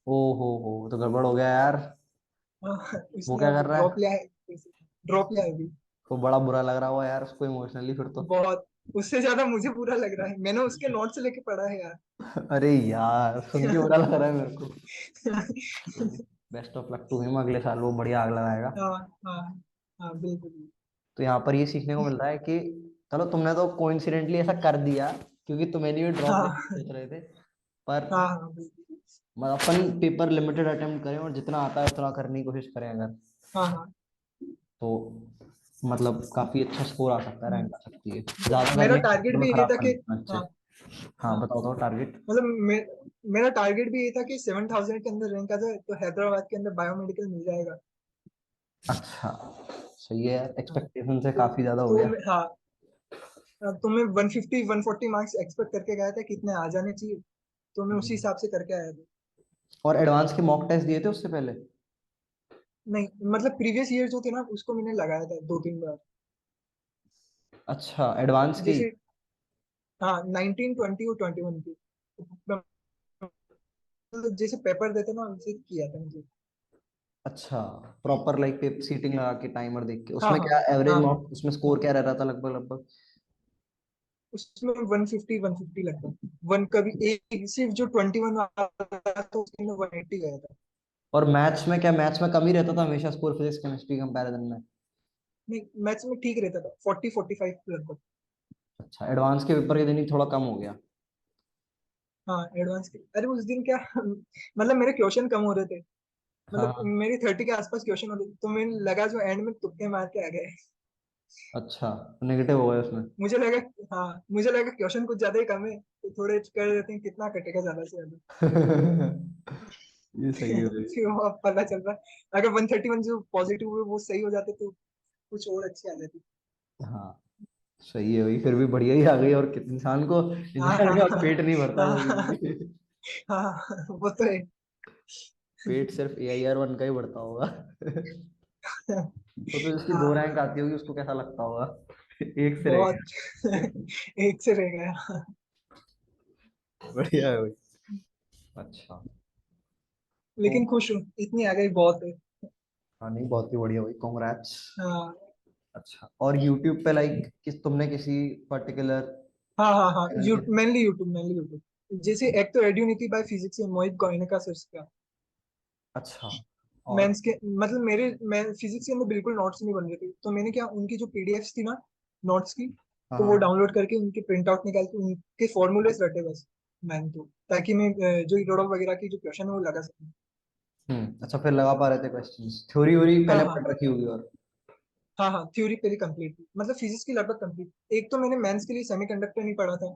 ओ हो, तो गड़बड़ हो गया यार। हाँ, वो उसने क्या अब कर रहा ड्रॉप है? लिया है। ड्रॉप लिया है अभी। वो बड़ा बुरा लग रहा हुआ यार उसको इमोशनली फिर तो। बहुत, उससे ज्यादा मुझे बुरा लग रहा है, मैंने उसके नोट्स लेके पढ़ा है यार। अरे यार, सुन के बुरा लग रहा है मेरे को। Best of luck to him, अगले साल वो बढ़िया आग लगाएगा। हाँ हाँ हाँ, बिल्कुल। तो यहाँ पर ये सीखने को मिल रहा है कि चलो तुमने तो कोइंसिडेंटली ऐसा कर दिया, क्योंकि तुम्हें भी ड्रॉप लेने की हाँ सोच रहे थे, पर हाँ हाँ, बिल्कुल। मतलब अपन पेपर लिमिटेड अटेम्प्ट करें और जितना आता है उतना करने की कोशिश करें अगर, हाँ हाँ। तो मतलब काफी अच्छा स्कोर आ सकता है, रैंक आ सकती है, ज्यादा मेरा करने के टारगेट चक्कर में भी ये खराब था कर कि देते हैं अच्छे। हाँ हाँ हाँ, बताओ तो टारगेट। मतलब मेरा टारगेट भी ये था कि 7,000 के अंदर रैंक आ जाए तो हैदराबाद के अंदर बायोमेडिकल मिल जाएगा। अच्छा, सही है यार, हाँ एक्सपेक्टेशन से तो, काफी ज्यादा हो गया। हाँ, तो मैं 150 140 मार्क्स एक्सपेक्ट करके गया था कितने आ जाने चाहिए, तो मैं उसी हम्म। हिसाब से करके आया था। और एडवांस के मॉक टेस्ट दिए थे उससे पहले? नहीं मतलब प्रीवियस ईयर जो थे ना, उसको मैंने लगाया था 2 3 बार। अच्छा, एडवांस के ही? जैसे हाँ, 19 20 और 21 की, मतलब जैसे पेपर देते ना वैसे किया था मुझे। अच्छा, प्रॉपर लाइक पे सीटिंग लगा के टाइमर देख के, हाँ उसमें हाँ क्या एवरेज हाँ हाँ मॉक, उसमें स्कोर हाँ। क्या रह रहा था लगभग लगभग? उसमें 150 150 लगभग, वन कभी एक सिर्फ जो 21 वाला था उसके में 180 गया था। और मैथ्स में क्या, मैथ्स में कम ही रहता था हमेशा स्कोर फिजिक्स केमिस्ट्री कंपैरिजन में? नहीं, मैथ्स में ठीक रहता था, 40 45 लगभग। अच्छा, एडवांस के पेपर के दिन ही थोड़ा कम हो गया। हाँ एडवांस के, अरे उस दिन क्या मतलब मेरे क्वेश्चन कम हो रहे थे, हाँ मतलब हाँ। मेरी 30 के आसपास क्वेश्चन हो रहे थे, तो मैंने लगा जो एंड में तुक्के मार के आ गए। अच्छा, नेगेटिव हो गए उसमें। मुझे लगा, हाँ मुझे लगा क्वेश्चन कुछ ज्यादा ही कम है, तो थोड़े कर देते हैं कितना कटेगा ज्यादा से ज्यादा। ये सही है भाई। फिर वो अब पता चल रहा है, अगर 131 जो पॉजिटिव हुए वो सही हो जाते तो कुछ और अच्छी आ जाती। हाँ, सही है भाई, फिर भी बढ़िया ही आ गई, और इंसान को, हाँ इंसान का हाँ पेट नहीं भरता हाँ कभी हाँ भी। हाँ, वो तो है। पेट सिर्फ AIR 1 का ही भरता होगा। तो जिसकी दो हाँ, रैंक आती होगी उसको कैसा लगता होगा, एक से रह बहुत। गया। एक से रह गया। बढ़िया है भाई। अच्छा। तो लेकिन खुश हूँ, इतनी आ गई बहुत है। हाँ, नहीं बहुत ही बढ़िया भाई, कॉन्ग्रेट्स। हाँ अच्छा, और यूट्यूब पे लाइक तुमने किसी पर्टिकुलर हाँ हाँ हाँ, चैनल के? मेनली यूट्यूब, जैसे एक तो एड्यूनिटी बाय फिजिक्स से मोहित गोयने का सर्च किया। अच्छा। और मेंस के मतलब मेरे मैं फिजिक्स के अंदर बिल्कुल नोट्स नहीं बन रहे थे, तो मैंने क्या उनकी जो पीडीएफ्स थी ना नोट्स की, हाँ तो वो हाँ। डाउनलोड करके उनके प्रिंट आउट निकाल के उनके फॉर्मूलेस रटे बस मैंने तो, ताकि मैं जो इरोडो वगैरह की जो क्वेश्चन है वो लगा सकूं। अच्छा, फिर लगा पा रहे थे क्वेश्चंस, थ्योरी वोरी हाँ पहले हाँ पढ़ रखी होगी और? हाँ हाँ, थ्योरी पहले कंप्लीट थी, मतलब फिजिक्स की लगभग कंप्लीट। एक तो मैंने मेंस के लिए सेमीकंडक्टर नहीं पढ़ा था,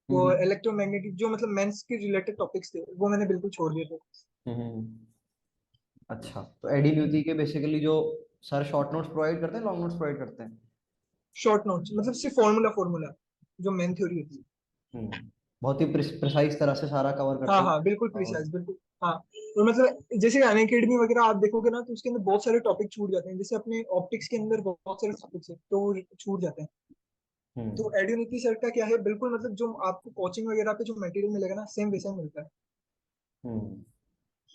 वो हम्म। इलेक्ट्रोमैग्नेटिक जो मतलब मेंस के रिलेटेड टॉपिक्स थे वो मैंने बिल्कुल छोड़ दिए थे। हम्म। अच्छा, तो एडीन्यूटी के बेसिकली जो सर शॉर्ट नोट्स प्रोवाइड करते हैं, लॉन्ग नोट्स प्रोवाइड करते हैं? शॉर्ट नोट्स मतलब सिर्फ फॉर्मूला फॉर्मूला जो मेन थ्योरी होती है। हम्म। बहुत ही प्रिसाइज तरह से सारा कवर करते हाँ हैं। हाँ बिल्कुल और प्रिसाइज बिल्कुल। हाँ और मतलब जैसे अनअकैडमी वगैरह आप देखोगे ना, तो उसके अंदर बहुत सारे टॉपिक छूट जाते हैं, जैसे अपने ऑप्टिक्स के अंदर बहुत सारे टॉपिक्स हैं तो वो छूट जाते हैं। तो हम्म एड्यूनिटी सर का क्या है, बिल्कुल मतलब जो आपको कोचिंग वगैरह पे जो मटेरियल मिलेगा ना, सेम वैसा मिलता है। हम्म।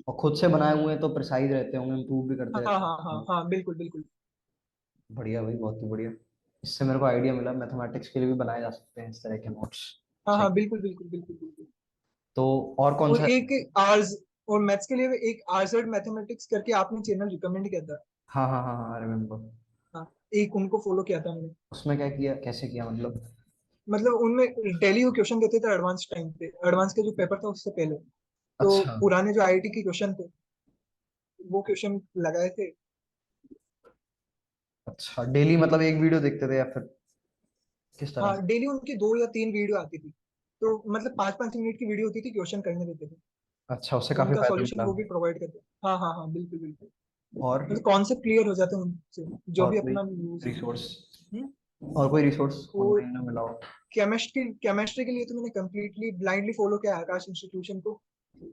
और खुद से बनाए हुए हैं तो प्रिसाइज रहते होंगे, इम्प्रूव भी करते हाँ रहते हाँ हाँ हैं। हाँ बिल्कुल बिल्कुल। बढ़िया भाई, बहुत ही बढ़िया। इससे मेरे को आइडिया मिला मैथमेटिक्स के लिए भी बनाए जा सकते हैं इस तरह के नोट्स। हाँ सही। हाँ बिल्कुल बिल्कुल बिल्कुल बिल्कुल। तो और कौन और सा? एक आर्स और मैथ्स के लिए भी एक आरजेड मैथमेटिक्स करके आपने चैनल रिकमेंड किया था। हाँ हाँ हाँ हाँ, रिमेम्बर। हाँ एक उनको फॉलो किया था मैंने। उसमें क्या किया, कैसे किया मतलब? मतलब उनमें डेली वो क्वेश्चन देते थे एडवांस टाइम पे, एडवांस का जो पेपर था उससे पहले। तो अच्छा। पुराने जो आईआईटी के क्वेश्चन थे वो क्वेश्चन लगाए थे। अच्छा, डेली मतलब एक वीडियो देखते थे या फिर किस तरह? हाँ डेली उनकी 2 या 3 वीडियो आती थी। तो मतलब 5-5 मिनट की वीडियो होती थी, क्वेश्चन करने देते थे। अच्छा, उससे काफी उनका फायदा सॉल्यूशन मिला। वो भी प्रोवाइड करते। हाँ हाँ हाँ बिल्कुल बिल्कुल। और मतलब कॉन्सेप्ट क्लियर हो जाते हैं उनसे, जो और भी कोई अपना यूज। रिसोर्स, और कोई रिसोर्स और ऑनलाइन में मिला हो? केमिस्ट्री के लिए तो मैंने कम्प्लीटली ब्लाइंडली फॉलो किया आकाश इंस्टीट्यूशन को।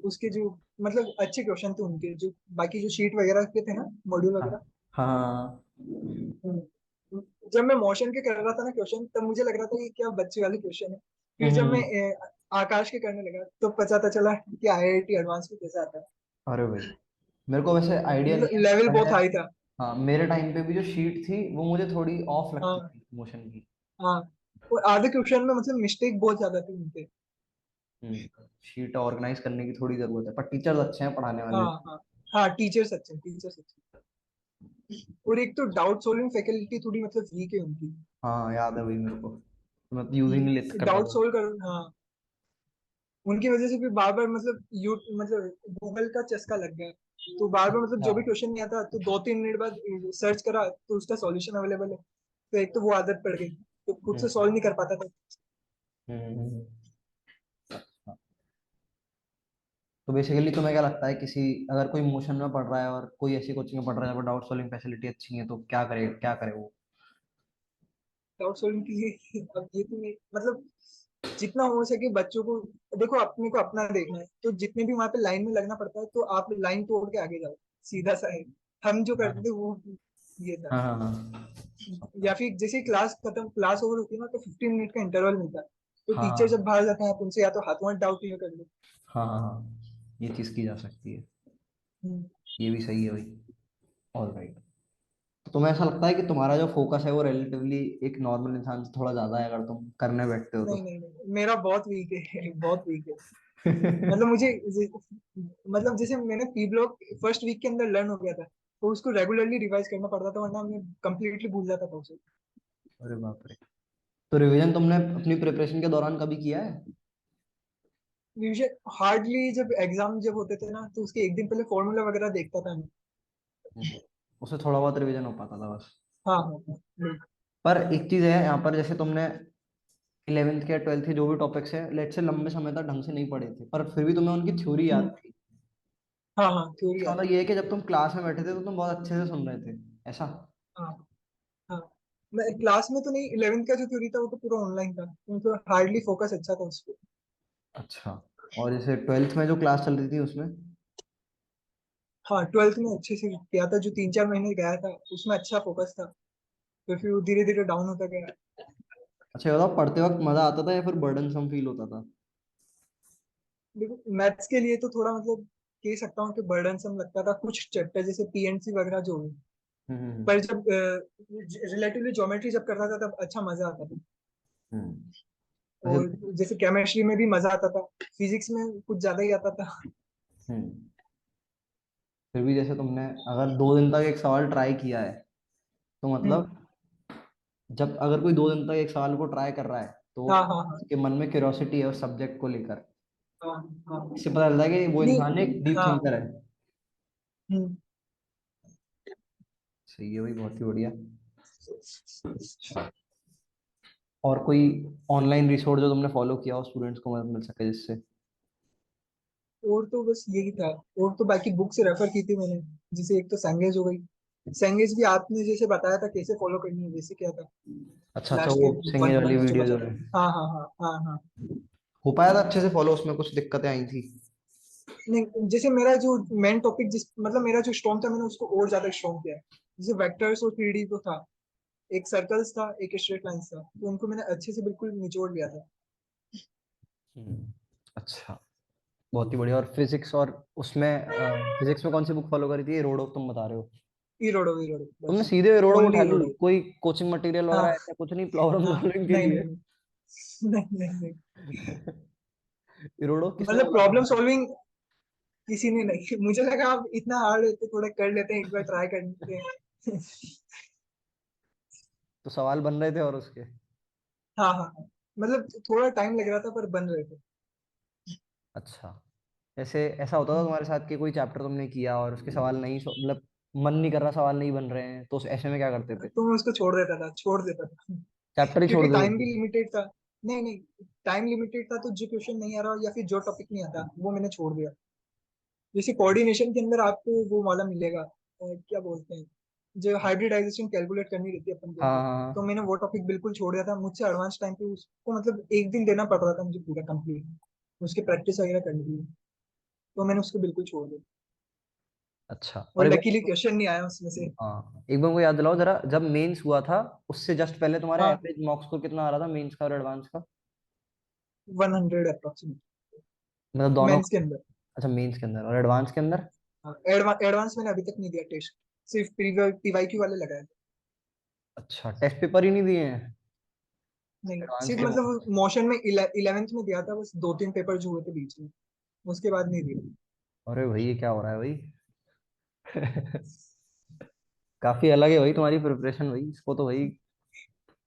उसके जो मतलब अच्छे क्वेश्चन थे उनके, जो बाकी जो शीट वगैरह के थे ना, मॉड्यूल हाँ वगैरह। हाँ। हम्म। जब मैं मोशन के कर रहा था ना क्वेश्चन, तब मुझे लग रहा था कि क्या बच्चे वाले क्वेश्चन है। फिर जब मैं हम्म। आकाश के करने लगा तो पता चला कि आईआईटी एडवांस में कैसा आता है। अरे भाई, मेरे को वैसे आइडिया नहीं मतलब है लेवल बहुत पहले। हाई था। हाँ, मेरे टाइम पे भी जो शीट थी वो मुझे थोड़ी ऑफ लगती हाँ थी मोशन की। हाँ। और आधे क्वेश्चन में मतलब मिस्टेक बहुत ज्यादा थी उनके। शीट ऑर्गेनाइज करने की थोड़ी जरूरत है, पर टीचर्स अच्छे हैं पढ़ाने हाँ वाले। हाँ हाँ टीचर्स अच्छे हैं, टीचर्स अच्छे हैं। और एक तो डाउट सॉल्विंग फैकल्टी थोड़ी मतलब वीक है उनकी। हाँ, याद है भाई मेरे को, मैं यूजिंग नहीं करता डाउट था। सोल्व कर, हाँ। उनकी वजह से भी बार बार मतलब मतलब गूगल का चस्का लग गया। तो बार बार मतलब अच्छा। जो भी क्वेश्चन नहीं आता तो 2-3 मिनट बाद सर्च करा तो उसका सॉल्यूशन अवेलेबल है। तो एक तो वो आदत पड़ गई, तो खुद से हम्म सॉल्व नहीं कर पाता था। हम्म। तो बेसिकली तुम्हें क्या लगता है, किसी अगर कोई मोशन में पढ़ रहा है और कोई ऐसी कोचिंग में पढ़ रहा है जहाँ पर डाउट सॉल्विंग फैसिलिटी अच्छी है, तो क्या करे वो? डाउट सॉल्विंग के लिए अब ये तो नहीं मतलब, जितना हो सके बच्चों को, देखो अपने को अपना देखना है तो जितने भी वहां पे लाइन में लगना पड़ता है तो आप लाइन तोड़ के आगे जाओ। सीधा सा है। हम जो करते हाँ थे वो ये था। हाँ हाँ हाँ। या फिर जैसे क्लास ओवर होती है ना, तो 15 मिनट का इंटरवल मिलता है। तो टीचर जब हाँ बाहर जाते हैं आप उनसे या तो हाथों हाथ डाउट क्लियर कर लो। हाँ हाँ हाँ, ये चीज़ की जा सकती है। हम्म। ये भी सही है भाई। All right. तो तुम्हें ऐसा लगता है कि तुम्हारा जो फोकस है वो रिलेटिवली एक नॉर्मल इंसान से थोड़ा ज्यादा है, अगर तुम करने बैठते हो नहीं तो? नहीं नहीं मेरा बहुत वीक है बहुत वीक है। मतलब मुझे मतलब जैसे मैंने पी ब्लॉक फर्स्ट वीक के अंदर लर्न हो गया था, तो उसको रेगुलरली रिवाइज करना पड़ता था, वरना मैं कंप्लीटली भूल जाता था उसे। अरे बाप रे। तो रिवीजन तुमने अपनी प्रिपरेशन के दौरान कभी किया है? हार्डली जब एग्जाम जब होते थे ना, तो उसके एक दिन पहले फॉर्मूला वगैरह देखता था मैं। उससे थोड़ा बहुत रिवीजन हो पाता था बस। हाँ हाँ हाँ, बिल्कुल। पर एक चीज है यहाँ पर, जैसे तुमने 11th के 12th के जो भी टॉपिक्स है लेट से लंबे समय तक ढंग से नहीं पढ़े थे, पर फिर भी तुम्हें उनकी थ्योरी याद हम्म, थी। हाँ हाँ थ्योरी इसका आती मतलब ये है कि जब तुम क्लास में बैठे थे तो तुम बहुत अच्छे से सुन रहे थे, ऐसा? है। हाँ हाँ। मैं क्लास में तो नहीं, 11th का जो थ्योरी था वो तो पूरा ऑनलाइन था, तो हार्डली फोकस अच्छा था उस पर। अच्छा। और जैसे 12th में जो क्लास चल रही थी उसमें? हाँ 12th में अच्छे से किया था, जो 3-4 महीने गया था उसमें अच्छा फोकस था। फिर वो धीरे धीरे डाउन होता गया। अच्छा, ये बताओ, पढ़ते वक्त मजा आता था या फिर बर्डनसम फील होता था? देखो मैथ्स के लिए तो थोड़ा मतलब कह सकता हूँ कि बर्डनसम लगता था कुछ चैप्टर, जैसे पीएनसी वगैरह जो हुई। पर हम्म जब रिलेटिवली ज्योमेट्री जब करता था तब अच्छा मजा आता था। हम्म। और वैसे। जैसे केमिस्ट्री में भी मजा आता था, फिजिक्स में कुछ ज्यादा ही आता था। हम्म। फिर भी जैसे तुमने अगर 2 दिन तक एक सवाल ट्राई किया है, तो हम्म। मतलब जब अगर कोई 2 दिन तक एक सवाल को ट्राई कर रहा है तो हाँ हाँ हाँ उसके मन में क्यूरियोसिटी है उस सब्जेक्ट को लेकर। हाँ हाँ। इससे पता चलता है कि वो नहीं। इंसान एक डीप हाँ। थिंकर है। हम्म। सही है भाई, बहुत ही बढ़िया। अच्छा, और कोई ऑनलाइन रिसोर्स जो तुमने फॉलो किया हो स्टूडेंट्स को मदद मिल सके जिससे? और तो बस यही था। और तो बाकी बुक से रेफर की थी मैंने, जैसे एक तो संगेज हो गई। संगेज भी आपने जैसे बताया था कैसे फॉलो करनी है, वैसे क्या था अच्छा अच्छा, लास्ट वो के सिंगेज 1 मंथ वाली जो वीडियो बचा जो था। है। हाँ हाँ हाँ हाँ हाँ। हो पाया था अच्छे से फॉलो, उसमें कुछ दिक्कतें आई थी? नहीं, जैसे मेरा जो मेन टॉपिक जिस मतलब मेरा जो स्ट्रॉन्ग था मैंने उसको और ज्यादा स्ट्रॉन्ग किया है। जैसे वेक्टर्स और 3D तो था, एक सर्कल्स था, एक स्ट्रेट लाइंस था, तो उनको मैंने अच्छे से बिल्कुल निचोड़ लिया था। हम्म। अच्छा, बहुत ही बढ़िया। और फिजिक्स, और उसमें फिजिक्स में कौन सी बुक फॉलो करी थी? रोड ऑफ तुम बता रहे हो? ई रोडो तुमने बस। सीधे रोड ऑफ ओनली उठा ली? रोडो। कोई कोचिंग मटेरियल वगैरह हाँ ऐसा कुछ नहीं प्रॉब्लम हाँ। सॉल्विंग के नहीं लिए? नहीं नहीं नहीं नहीं नहीं। रोड ऑफ किसने मतलब बोला था प्रॉब्लम तुम्हें? सॉल्विंग किसी ने नहीं। मुझे लगा आप इतना हार्ड है तो थोड़ा कर लेते हैं, एक बार ट्राई कर लेते हैं। तो सवाल बन रहे थे और उसके? हाँ हाँ हाँ। मतलब थोड़ा टाइम लग रहा था पर बन रहे थे। अच्छा, ऐसे ऐसा होता था हम्म। तुम्हारे साथ कि कोई चैप्टर तुमने किया और उसके सवाल नहीं मतलब मन नहीं कर रहा, सवाल नहीं बन रहे हैं, तो ऐसे में क्या करते थे? तो मैं उसको छोड़ देता था चैप्टर ही छोड़ क्योंकि देते टाइम भी थे? लिमिटेड था। नहीं नहीं, टाइम लिमिटेड था, तो जो क्वेश्चन नहीं आ रहा या फिर जो टॉपिक नहीं आता वो मैंने छोड़ दिया। जैसे कोऑर्डिनेशन के अंदर आपको वो वाला मिलेगा, क्या बोलते हैं, जो हाइब्रिडाइजेशन कैलकुलेट करनी रहती है अपन को, हाँ तो हाँ मैंने वो टॉपिक बिल्कुल छोड़ दिया था। मुझसे एडवांस टाइम पे उसको मतलब एक दिन देना पड़ रहा था मुझे पूरा कंप्लीट उसकी प्रैक्टिस वगैरह करने के लिए, तो मैंने उसको बिल्कुल छोड़ दिया। अच्छा। और और एक लकीली बार, क्वेश्चन नहीं आया उसमें से। हाँ एक बार को याद दिलाओ जरा, जब मेंस हुआ था उससे जस्ट पहले तुम्हारा हाँ, एवरेज मॉक स्कोर कितना आ रहा था, मेंस का और एडवांस का? 100 अप्रोक्सीमेट मतलब दोनों? मेंस के अंदर। अच्छा, मेंस के अंदर और एडवांस के अंदर? हाँ, एडवांस मैंने अभी तक नहीं दिया टेस्ट, सिर्फ पीवाईक्यू वाले लगाए। अच्छा, टेस्ट पेपर ही नहीं दिए हैं नहीं, एडवांस सिर्फ के मॉक? मतलब मोशन में 11th में दिया था, बस 2-3 पेपर जो हुए थे बीच में, उसके बाद नहीं दिया। अरे भाई, ये क्या हो रहा है भाई? काफी अलग है भाई तुम्हारी प्रिपरेशन भाई, इसको तो भाई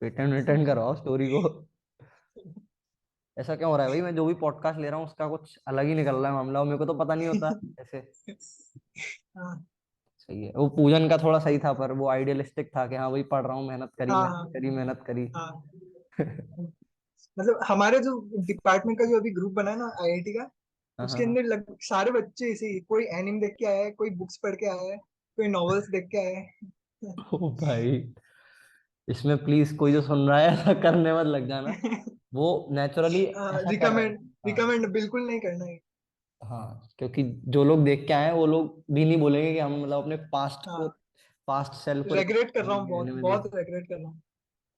पेटेंट वेटेंट करवाओ स्टोरी को। ऐसा क्यों हो रहा है भाई? मैं जो भी पॉडकास्ट ले रहा हूँ उसका कुछ अलग ही निकल रहा है मामला, और मेरे को तो पता नहीं होता ऐसे। हाँ सही है, वो पूजन का थोड़ा सही था, पर वो आइडियलिस्टिक था कि हाँ भाई पढ़ रहा हूँ, मेहनत करी हाँ मेहनत हाँ करी मेहनत करी। हाँ। मतलब हमारे जो डिपार्टमेंट का जो अभी ग्रुप बना है ना आईआईटी का, हाँ उसके हाँ। अंदर सारे बच्चे इसे ही, कोई एनिम देख के आया है, कोई बुक्स पढ़ के आया है, कोई नॉवेल्स देख के आया है। ओ भाई, इसमें प्लीज कोई जो सुन रहा है ऐसा करने मत लग जाना। वो नेचुरली ऐसा कर रहे रिकमेंड हैं, हाँ। रिकमेंड बिल्कुल नहीं करना है। हाँ, क्योंकि जो लोग देख के आए हैं वो लोग भी नहीं बोलेंगे कि हम मतलब अपने पास्ट को, हाँ, पास्ट सेल्फ को रेगरेट कर रिकॉर्ड रहा हूँ, बहुत में देख। बहुत रेगरेट कर रहा हूँ।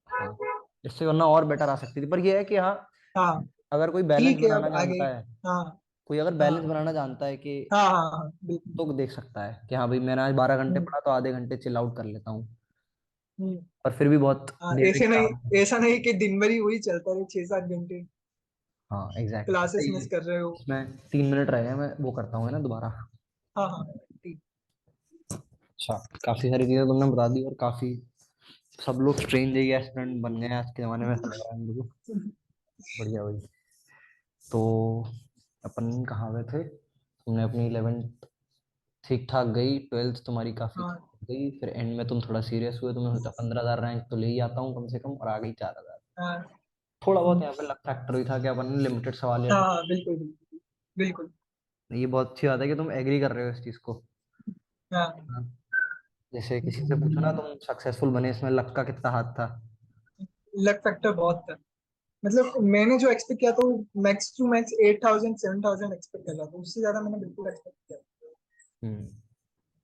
हाँ, इससे वरना और बेटर आ सकती थी, पर ये है कि हाँ, हाँ अगर कोई बैलेंस ठीक है, बनाना अब आगे। जानता है, हाँ कोई अगर बैलेंस हाँ बनाना जानता है कि, हाँ हाँ हाँ बिल्कुल। तो देख सकता है कि हाँ भाई मैंने आज 12 घंटे हम्म पढ़ा तो आधे घंटे चिल आउट कर लेता हूँ। हम्म। और फिर भी बहुत हाँ, देर तक ऐसे नहीं, एग्जाम। ऐसा नहीं कि दिन भर ही वही चलता रहे 6-7 घंटे हाँ एग्जैक्टली, क्लासेस सही है। मिस कर रहे हो। इसमें 3 मिनट रह गए, मैं वो करता हूँ है ना दोबारा। हाँ हाँ ठीक। अच्छा, काफी सारी चीजें तुमने बता दी, और काफी सब लोग स्ट्रेंज है एस्पिरेंट बन गए हैं आज के जमाने में, ऐसा लग रहा है मेरे को। बढ़िया भाई। तो अपन कहाँ गए थे? तुमने अपनी 11th ठीक ठाक गई, 12th तुम्हारी काफी हाँ खराब गई, फिर एंड में तुम थोड़ा सीरियस हुए, तुमने सोचा 15,000 रैंक तो ले ही आता हूँ कम से कम, और आ गई 4,000। हाँ थोड़ा बहुत यहाँ पे लक फैक्टर भी था कि अपन ने लिमिटेड सवाल या हाँ तो। हाँ बिल्कुल बिल्कुल बिल्कुल। ये बहुत अच्छी बात है कि तुम एग्री कर रहे हो इस चीज को। हाँ, हाँ। जैसे किसी से पूछो ना, तुम सक्सेसफुल बने इसमें लक का कितना हाथ था? लक फैक्टर बहुत था। मतलब मैंने जो एक्सपेक्ट किया था वो मैक्स टू मैक्स 8,000 7,000 एक्सपेक्ट कर रहा था, उससे ज्यादा मैंने बिल्कुल एक्सपेक्ट किया। हम्म।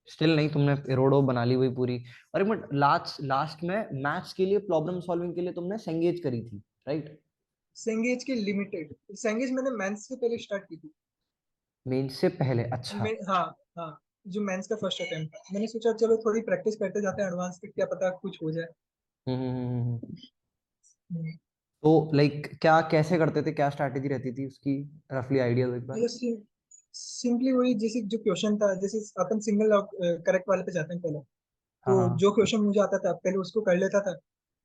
स्टिल नहीं, तुमने रोडो बना ली वही पूरी। और एक मिनट, लास्ट लास्ट में मैथ्स के लिए, प्रॉब्लम सॉल्विंग के लिए तुमने सेंगेज करी थी, राइट? सेंगेज की लिमिटेड, सेंगेज मैंने मेंस से पहले स्टार्ट की थी। मेंस से पहले? अच्छा। हाँ हाँ, जो मेंस का फर्स्ट अटेम्प्ट था, मैंने सोचा चलो थोड़ी प्रैक्टिस करते जाते हैं एडवांस तक, क्या पता कुछ हो जाए। हम्म। हम्म। तो लाइक क्या कैसे करते थे, क्या स्ट्रैटेजी रहती थी उसकी? रफली आइडिया दो एक बार। मतलब सिंपली वही, जैसे जो क्वेश्चन था, जैसे अपन सिंगल करेक्ट वाले पे जाते हैं पहले, हाँ तो हाँ जो क्वेश्चन मुझे आता था पहले उसको कर लेता था।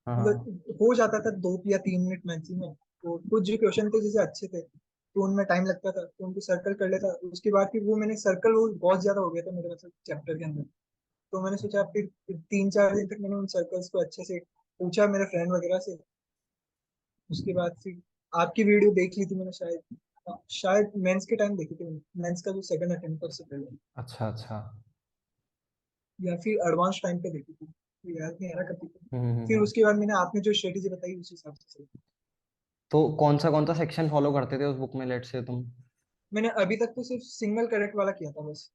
हाँ हाँ। मतलब हो जाता था 2 या 3 मिनट मैक्सिमम। तो कुछ जो क्वेश्चन थे जैसे अच्छे थे तो उनमें टाइम लगता था, तो उनको सर्कल कर लेता। उसके बाद फिर वो मैंने सर्कल, वो बहुत ज्यादा हो गया था मेरे मतलब चैप्टर के अंदर, तो मैंने सोचा फिर 3-4 दिन तक मैंने उन सर्कल्स को अच्छे से पूछा मेरे फ्रेंड वगैरह से। उसके बाद फिर आपकी वीडियो देख ली थी मैंने शायद, शायद मेंस के टाइम देखी थी मैंने, मेंस का जो सेकंड अटेम्प्ट था उससे पहले, अच्छा अच्छा। या फिर एडवांस टाइम पे देखी थी, तो याद नहीं आ रहा कभी। हम्म हम्म, फिर हम्म। उसके बाद मैंने आपने जो स्ट्रेटेजी बताई उस हिसाब से चला। तो कौन सा सेक्शन फॉलो करते थे उस बुक में, लेट से तुम? मैंने अभी तक तो सिर्फ सिंगल करेक्ट वाला किया था बस,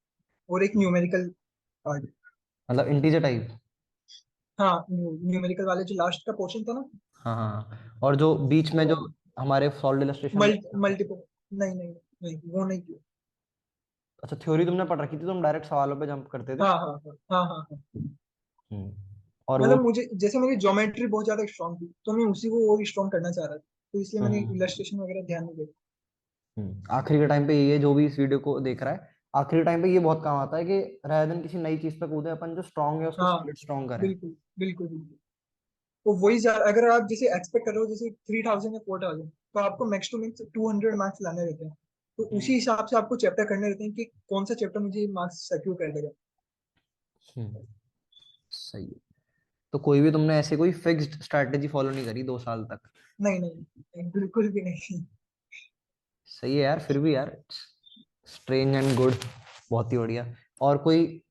और एक न्यूमेरिकल पार्ट। मतलब इंटीजर टाइप? हाँ, न्यूमेरिकल वाले जो लास्ट का पोर्शन था ना, हाँ हाँ, और जो बीच में वो जो हमारे सॉल्व इलस्ट्रेशन। मल्टीपल, नहीं नहीं नहीं, वो नहीं किया। अच्छा, थ्योरी तुमने पढ़ रखी थी, तुम डायरेक्ट सवालों पे जंप करते थे? हाँ हाँ हाँ हाँ हाँ हाँ। हम्म। और वो। मतलब मुझे जैसे मेरी ज्योमेट्री बहुत ज्यादा स्ट्रांग थी, तो मैं उसी को और स्ट्रांग करना चाह रहा था, तो इसलिए मैंने हम्म इलस्ट्रेशन वगैरह ध्यान नहीं दिया। आखिरी के टाइम पे ये जो भी इस वीडियो को देख रहा है, आखिरी टाइम पे ये बहुत काम आता है कि rather than किसी नई चीज पे कूदे, अपन जो स्ट्रांग है उसको हाँ, सॉलिड स्ट्रांग करें। बिल्कुल बिल्कुल बिल्कुल। तो वही अगर आप जैसे एक्सपेक्ट कर रहे हो जैसे 3000 या 4000, तो आपको मैक्स टू मैक्स 200 मार्क्स लाने रहते हैं। तो उसी हम्म हिसाब से आपको चैप्टर करने रहते हैं कि कौन सा चैप्टर मुझे मार्क्स सिक्योर कर देगा। हम्म, सही है। तो कोई भी तुमने ऐसे कोई फिक्स्ड स्ट्रैटेजी फॉलो नहीं करी 2 साल तक? नहीं नहीं नहीं, बिल्कुल भी नहीं। सही है यार, फिर भी यार, स्ट्रेंज एंड गुड, बहुत ही बढ़िया। और कोई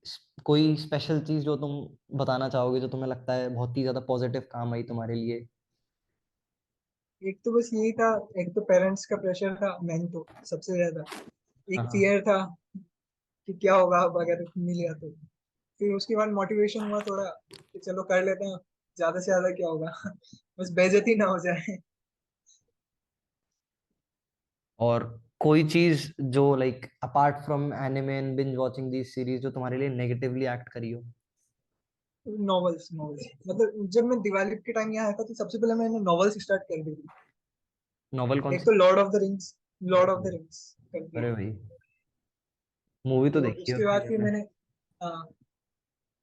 कोई स्पेशल चीज जो तुम बताना चाहोगे, जो तुम्हें लगता है बहुत ही ज्यादा पॉजिटिव काम आई तुम्हारे लिए? एक तो बस यही था, एक तो पेरेंट्स का प्रेशर था मेन तो सबसे ज्यादा। एक हाँ। फियर था कि क्या होगा अब अगर मिल गया तो। फिर उसके बाद मोटिवेशन हुआ थोड़ा कि चलो कर लेते हैं, ज्यादा से ज्यादा क्या होगा। बस बेइज्जती ना हो जाए। और कोई चीज जो like apart from anime and binge watching this series, जो तुम्हारे लिए नेगेटिवली एक्ट करी हो? नॉवेल्स नॉवेल्स, मतलब जब मैं दिवाली के टाइम यहाँ आया था तो सबसे पहले मैंने नॉवेल्स स्टार्ट कर दी थी। नॉवल कौन एक सी? तो लॉर्ड ऑफ द रिंग्स कर दी। अरे भाई, मूवी तो तो देखी है उसके उसकी बाद फिर मैंने। मैंने, हाँ,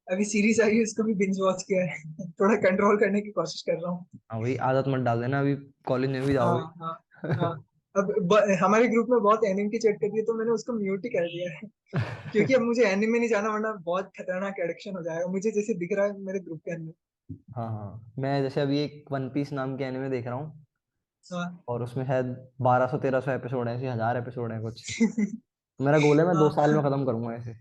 अभी सीरीज आई है उसको भी बिंज वॉच किया है। थोड़ा कंट्रोल करने की कोशिश कर रहा हूँ। हाँ भाई, आदत मत डाल देना, अभी कॉलेज में भी हाँ जाओगे। हाँ हाँ। अब हमारे ग्रुप में बहुत एनिमे की चैट करती है, तो मैंने उसको म्यूट ही कर दिया है। क्योंकि अब मुझे एनिमे नहीं जाना, वरना बहुत खतरनाक एडिक्शन हो जाएगा मुझे, जैसे दिख रहा है मेरे ग्रुप के अंदर। हाँ हाँ, मैं जैसे अभी एक वन पीस नाम के एनिमे देख रहा हूँ, हाँ। और उसमें शायद 1200 1300 एपिसोड है, ऐसे 1000 एपिसोड है कुछ। मेरा गोल है मैं दो हाँ साल में खत्म करूंगा ऐसे,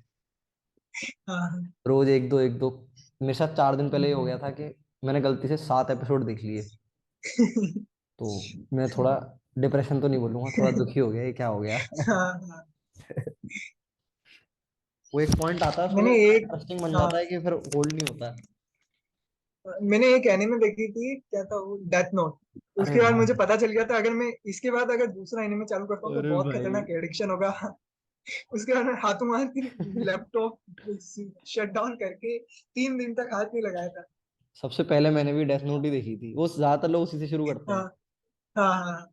हाँ। रोज एक दो एक दो। मेरे साथ 4 दिन पहले ही हो गया हम्म। था कि मैंने गलती से 7 एपिसोड देख लिए। तो मैं थोड़ा, डिप्रेशन तो नहीं बोलूंगा, थोड़ा दुखी हो गया, ये क्या हो गया। हाँ हाँ। वो एक पॉइंट आता है उसमें मैंने इतना एक, इंटरेस्टिंग बन हाँ, जाता है कि फिर होल्ड नहीं होता। मैंने एक एनिमे देखी थी, क्या था वो, डेथ नोट। अरे उसके बाद मुझे भाई। पता चल गया था अगर मैं इसके बाद अगर दूसरा एनिमे चालू करता हूँ तो अरे बहुत भाई, खतरनाक एडिक्शन होगा। उसके बाद मैं हाथों हाथ लैपटॉप शट डाउन करके 3 दिन तक हाथ नहीं लगाया था। सबसे पहले मैंने भी डेथ नोट ही देखी थी, वो ज्यादातर लोग उसी से शुरू करते हाँ हैं। हाँ हाँ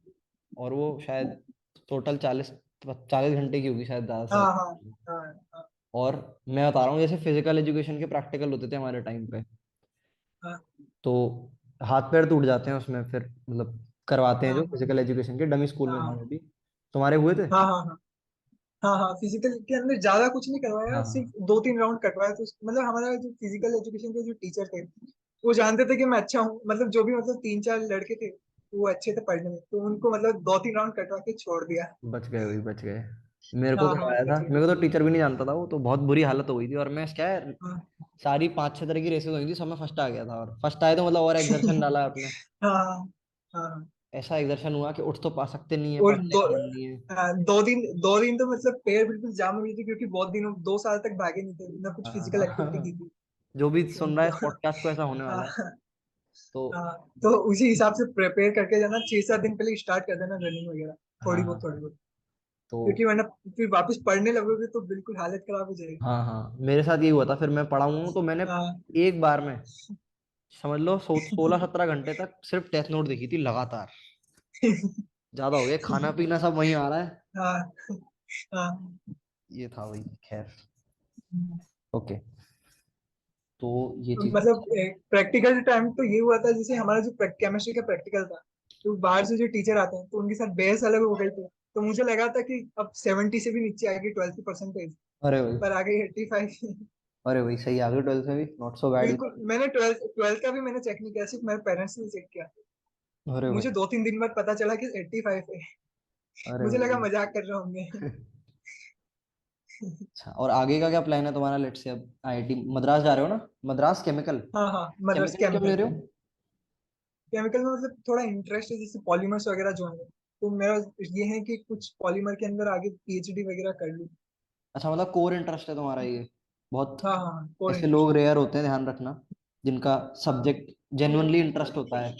और वो शायद टोटल 40 40 घंटे की होगी शायद, ज्यादा से हाँ ज्यादा। हाँ हाँ हाँ और मैं बता रहा हूँ, जैसे फिजिकल एजुकेशन के प्रैक्टिकल होते थे हमारे टाइम पे, हाँ तो हाथ पैर टूट जाते हैं उसमें, फिर मतलब करवाते हैं हाँ जो हाँ फिजिकल एजुकेशन के, डमी स्कूल में था हाँ मैं भी। तुम्हारे हुए थे? हाँ हाँ हाँ हाँ हाँ। फिजिकल के अंदर ज्यादा कुछ नहीं करवाया, सिर्फ हाँ 2-3 राउंड कटवाया, तो मतलब हमारा जो फिजिकल एजुकेशन के जो टीचर थे वो जानते थे कि मैं अच्छा हूँ, मतलब जो भी, मतलब 3-4 लड़के थे वो अच्छे थे पढ़ने में, तो उनको मतलब 2-3 राउंड कटवा के छोड़ दिया। बच गए भाई, बच गए। मेरे को हाँ हाँ, करवाया था, बच गए। मेरे को तो टीचर भी नहीं जानता था, वो तो बहुत बुरी हालत हो गई थी। और मैं क्या है, हाँ सारी 5 6 तरह की रेसेस हुई थी, सब में फर्स्ट आ गया था। और फर्स्ट आए तो मतलब और एक्सर्शन डाला आपने। हाँ हाँ हाँ। ऐसा एक्सर्शन हुआ कि उठ तो पा सकते नहीं है, और पढ़ने का मन नहीं है। 2 दिन तो मतलब पैर बिल्कुल जाम हो गई थी, क्योंकि बहुत दिनों 2 साल तक भागे नहीं थे ना, कुछ फिजिकल एक्टिविटी हाँ। की थी। जो भी सुन रहा है तो इस पॉडकास्ट को, ऐसा होने वाला है। हाँ तो हाँ। तो उसी हिसाब से प्रिपेयर करके जाना, 6-7 दिन पहले स्टार्ट कर देना रनिंग वगैरह, हाँ थोड़ी हाँ, बहुत। तो क्योंकि वरना फिर वापस पढ़ने लगोगे तो बिल्कुल हालत खराब हो जाएगी। हाँ हाँ, मेरे साथ ये हुआ था। फिर मैं पढ़ा हूँ तो मैंने हाँ। एक बार में समझ लो 16 17 घंटे तक सिर्फ डेथ नोट देखी थी लगातार। ज्यादा हो गया, खाना पीना सब वहीं आ रहा है। हाँ हाँ। ये था वही, खैर। ओके, तो ये तो चीज। मतलब प्रैक्टिकल टाइम तो ये हुआ था, जैसे हमारा जो केमिस्ट्री का प्रैक्टिकल था, तो बाहर से जो टीचर आते हैं तो उनके साथ बहस अलग हो गई थी। तो मुझे लगा था कि अब 70 से भी नीचे आएगी 12th की परसेंटेज, अरे भाई, पर आ गई 85। अरे भाई, सही आ गई 12th में भी, नॉट सो बैड। बिल्कुल, मैंने ट्वेल्थ का भी मैंने चेक नहीं किया, सिर्फ मेरे पेरेंट्स ने चेक किया। अरे मुझे भाई, 2-3 दिन बाद पता चला कि 85 है। अरे मुझे लगा भाई। मजाक कर रहे होंगे। अच्छा, और आगे का क्या प्लान है तुम्हारा? लेट से अब आईआईटी मद्रास जा रहे हो ना? मद्रास केमिकल, हाँ हाँ, मदर्स केमिकल क्यों ले केमिकल। रहे हो? केमिकल में मतलब थोड़ा इंटरेस्ट है, जैसे पॉलीमर्स वगैरह जो है, तो मेरा ये है कि कुछ पॉलीमर के अंदर आगे पीएचडी वगैरह कर लूँ। अच्छा, मतलब कोर इंटरेस्ट है तुम्हारा ये। बहुत हाँ हाँ हाँ, और ऐसे इंटरेस्ट। लोग रेयर होते हैं, ध्यान रखना, जिनका हाँ सब्जेक्ट जेन्युइनली इंटरेस्ट होता है।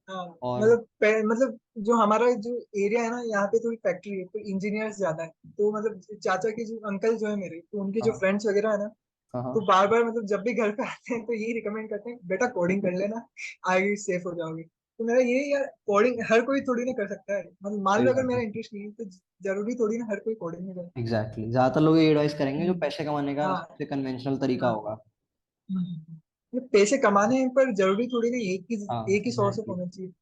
हाँ, और मतलब मतलब जो हमारा जो एरिया है ना, यहाँ पे थोड़ी फैक्ट्री है तो इंजीनियर्स ज्यादा है। तो मतलब चाचा के जो अंकल जो है मेरे, तो उनके जो हाँ फ्रेंड्स वगैरह है ना, हाँ तो हाँ, बार बार मतलब जब भी घर पे आते हैं तो यही रिकमेंड करते हैं, बेटा कोडिंग कर लेना, आगे सेफ हो जाओगे। तो मेरा ये यार, कोडिंग हर कोई थोड़ी ना कर सकता है, मतलब मान सही लो अगर बात मेरा है। इंटरेस्ट नहीं है तो जरूरी थोड़ी ना हर कोई कोडिंग में करे। एग्जैक्टली, ज्यादातर लोग ये एडवाइस करेंगे जो हम्म, पैसे कमाने का हाँ सबसे कन्वेंशनल तरीका हाँ। होगा। ये पैसे कमाने हैं, पर जरूरी थोड़ी ना हाँ एक ही सोर्स ऑफ एग्जैक्टली। होना चाहिए।